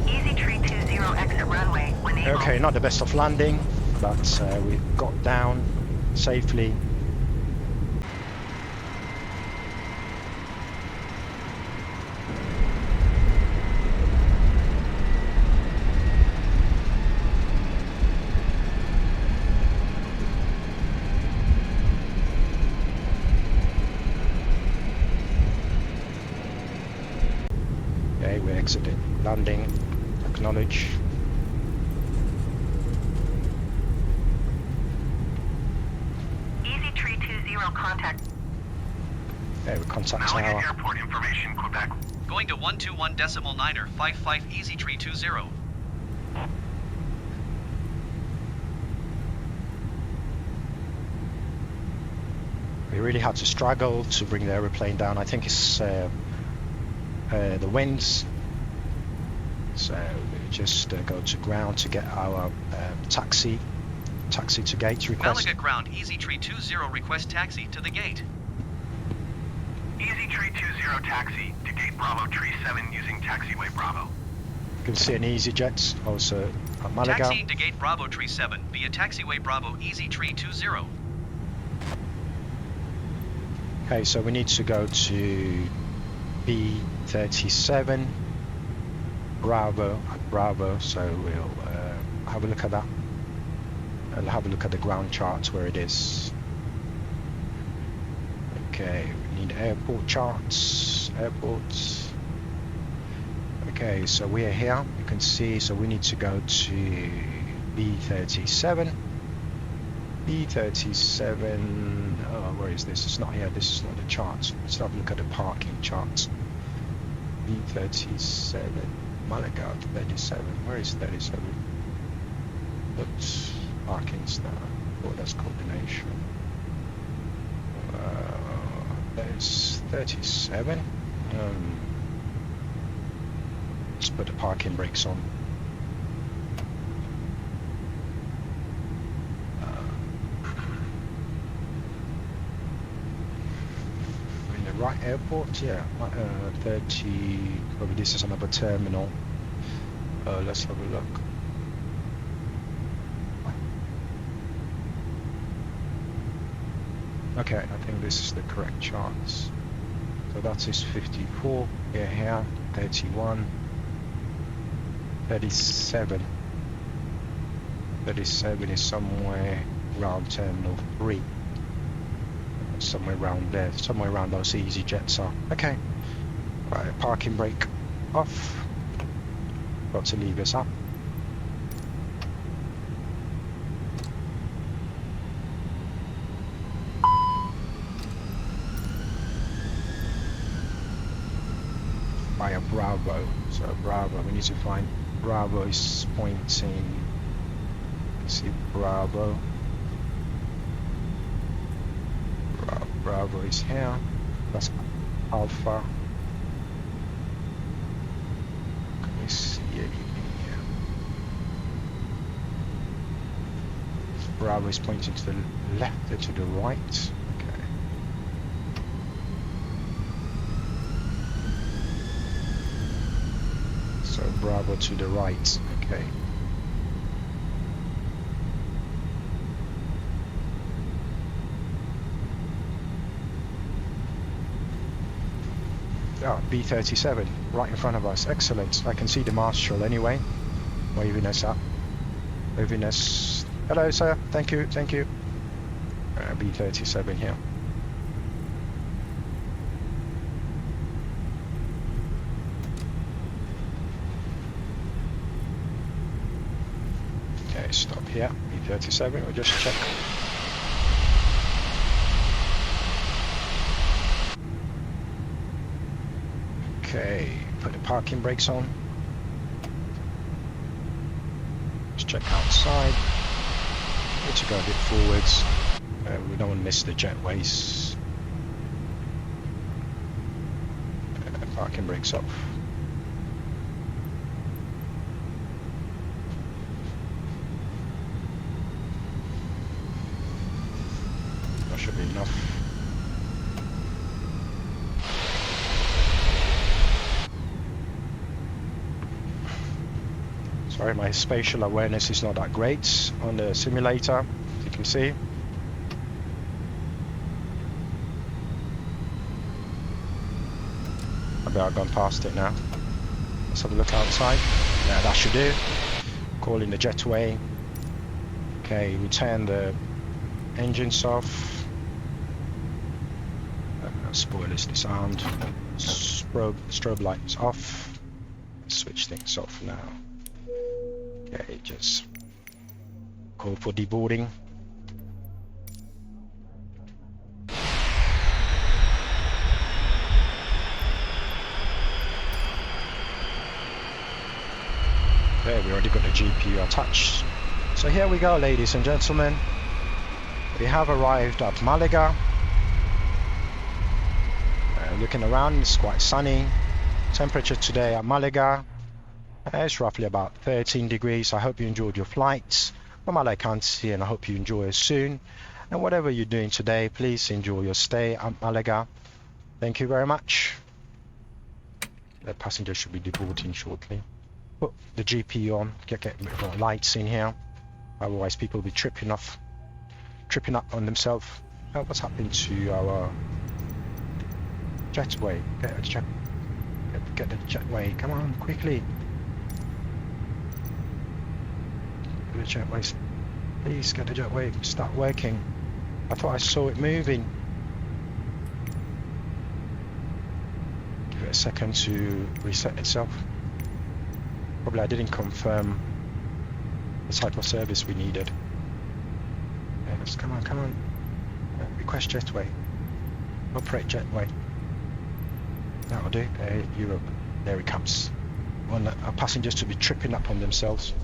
Easy tree 20 exit runway when able. Okay, not the best of landing, but we got down safely. Okay, we exited landing. Acknowledge. Easy tree 20 contact. Okay, we contact Malaga our Airport information, Quebec. Going to 121.9er 55 Easy Tree 20. we really had to struggle to bring the aeroplane down. I think it's the winds. So we just go to ground to get our taxi to gate request. Malaga ground Easy Tree 20 request taxi to the gate. Easy Tree 20 taxi to Gate Bravo Tree 7 using taxiway Bravo. You can see an EasyJet also at Malaga. Taxiing to Gate Bravo Tree 7 via taxiway Bravo Easy Tree 20. Okay, so we need to go to B37 Bravo, so we'll have a look at that. I'll have a look at the ground charts where it is. Okay, we need airport charts, airports. Okay, so we're here, you can see, so we need to go to B37. B37, oh, where is this? It's not here, this is not the charts. Let's have a look at the parking charts. B37, Malaga 37, where is 37? Oops, parking star, oh, that's coordination. There's 37. Let's put the parking brakes on. In the right airport, yeah. 30. Probably this is another terminal. Let's have a look. Okay, I think this is the correct charts. So that is 54, here, 31, 37. 37 is somewhere around Terminal 3. Somewhere around there, somewhere around those EasyJets are. Okay, right, parking brake off. Got to leave us up. Via Bravo, so Bravo, we need to find Bravo is pointing, see Bravo, Bravo is here, that's Alpha, Bravo is pointing to the left or to the right. Okay. So Bravo to the right. Okay. Oh, B-37 right in front of us. Excellent. I can see the Marshal anyway, waving us up. Waving us. Hello, sir. Thank you. Thank you. B-37 here. Okay, stop here. B-37. We'll just check. Okay, put the parking brakes on. Let's check outside. Need to go a bit forwards. We don't want to miss the jetways. Parking brakes off. That should be enough. Sorry, my spatial awareness is not that great on the simulator, as you can see. I bet I've gone past it now. Let's have a look outside. Yeah, that should do. Calling the jetway. Okay, we turn the engines off. Spoilers disarmed. Strobe lights off. Switch things off now. Okay, just call for deboarding. There, we already got the GPU attached. So here we go, ladies and gentlemen. We have arrived at Malaga. Looking around, it's quite sunny. Temperature today at Malaga. It's roughly about 13 degrees. I hope you enjoyed your flights from Alicante, and I hope you enjoy it soon. And whatever you're doing today, please enjoy your stay at Malaga. Thank you very much. The passenger should be deboarding shortly. Put the GPU on, get a bit more lights in here. Otherwise people will be tripping up on themselves. Oh, what's happened to our jetway? Get the jetway, come on, quickly. The jetways, please get the jetway, start working. I thought I saw it moving. Give it a second to reset itself. Probably I didn't confirm the type of service we needed. Yeah, let's come on. Request jetway. Operate jetway. That'll do. Europe. There it comes. We want our passengers to be tripping up on themselves.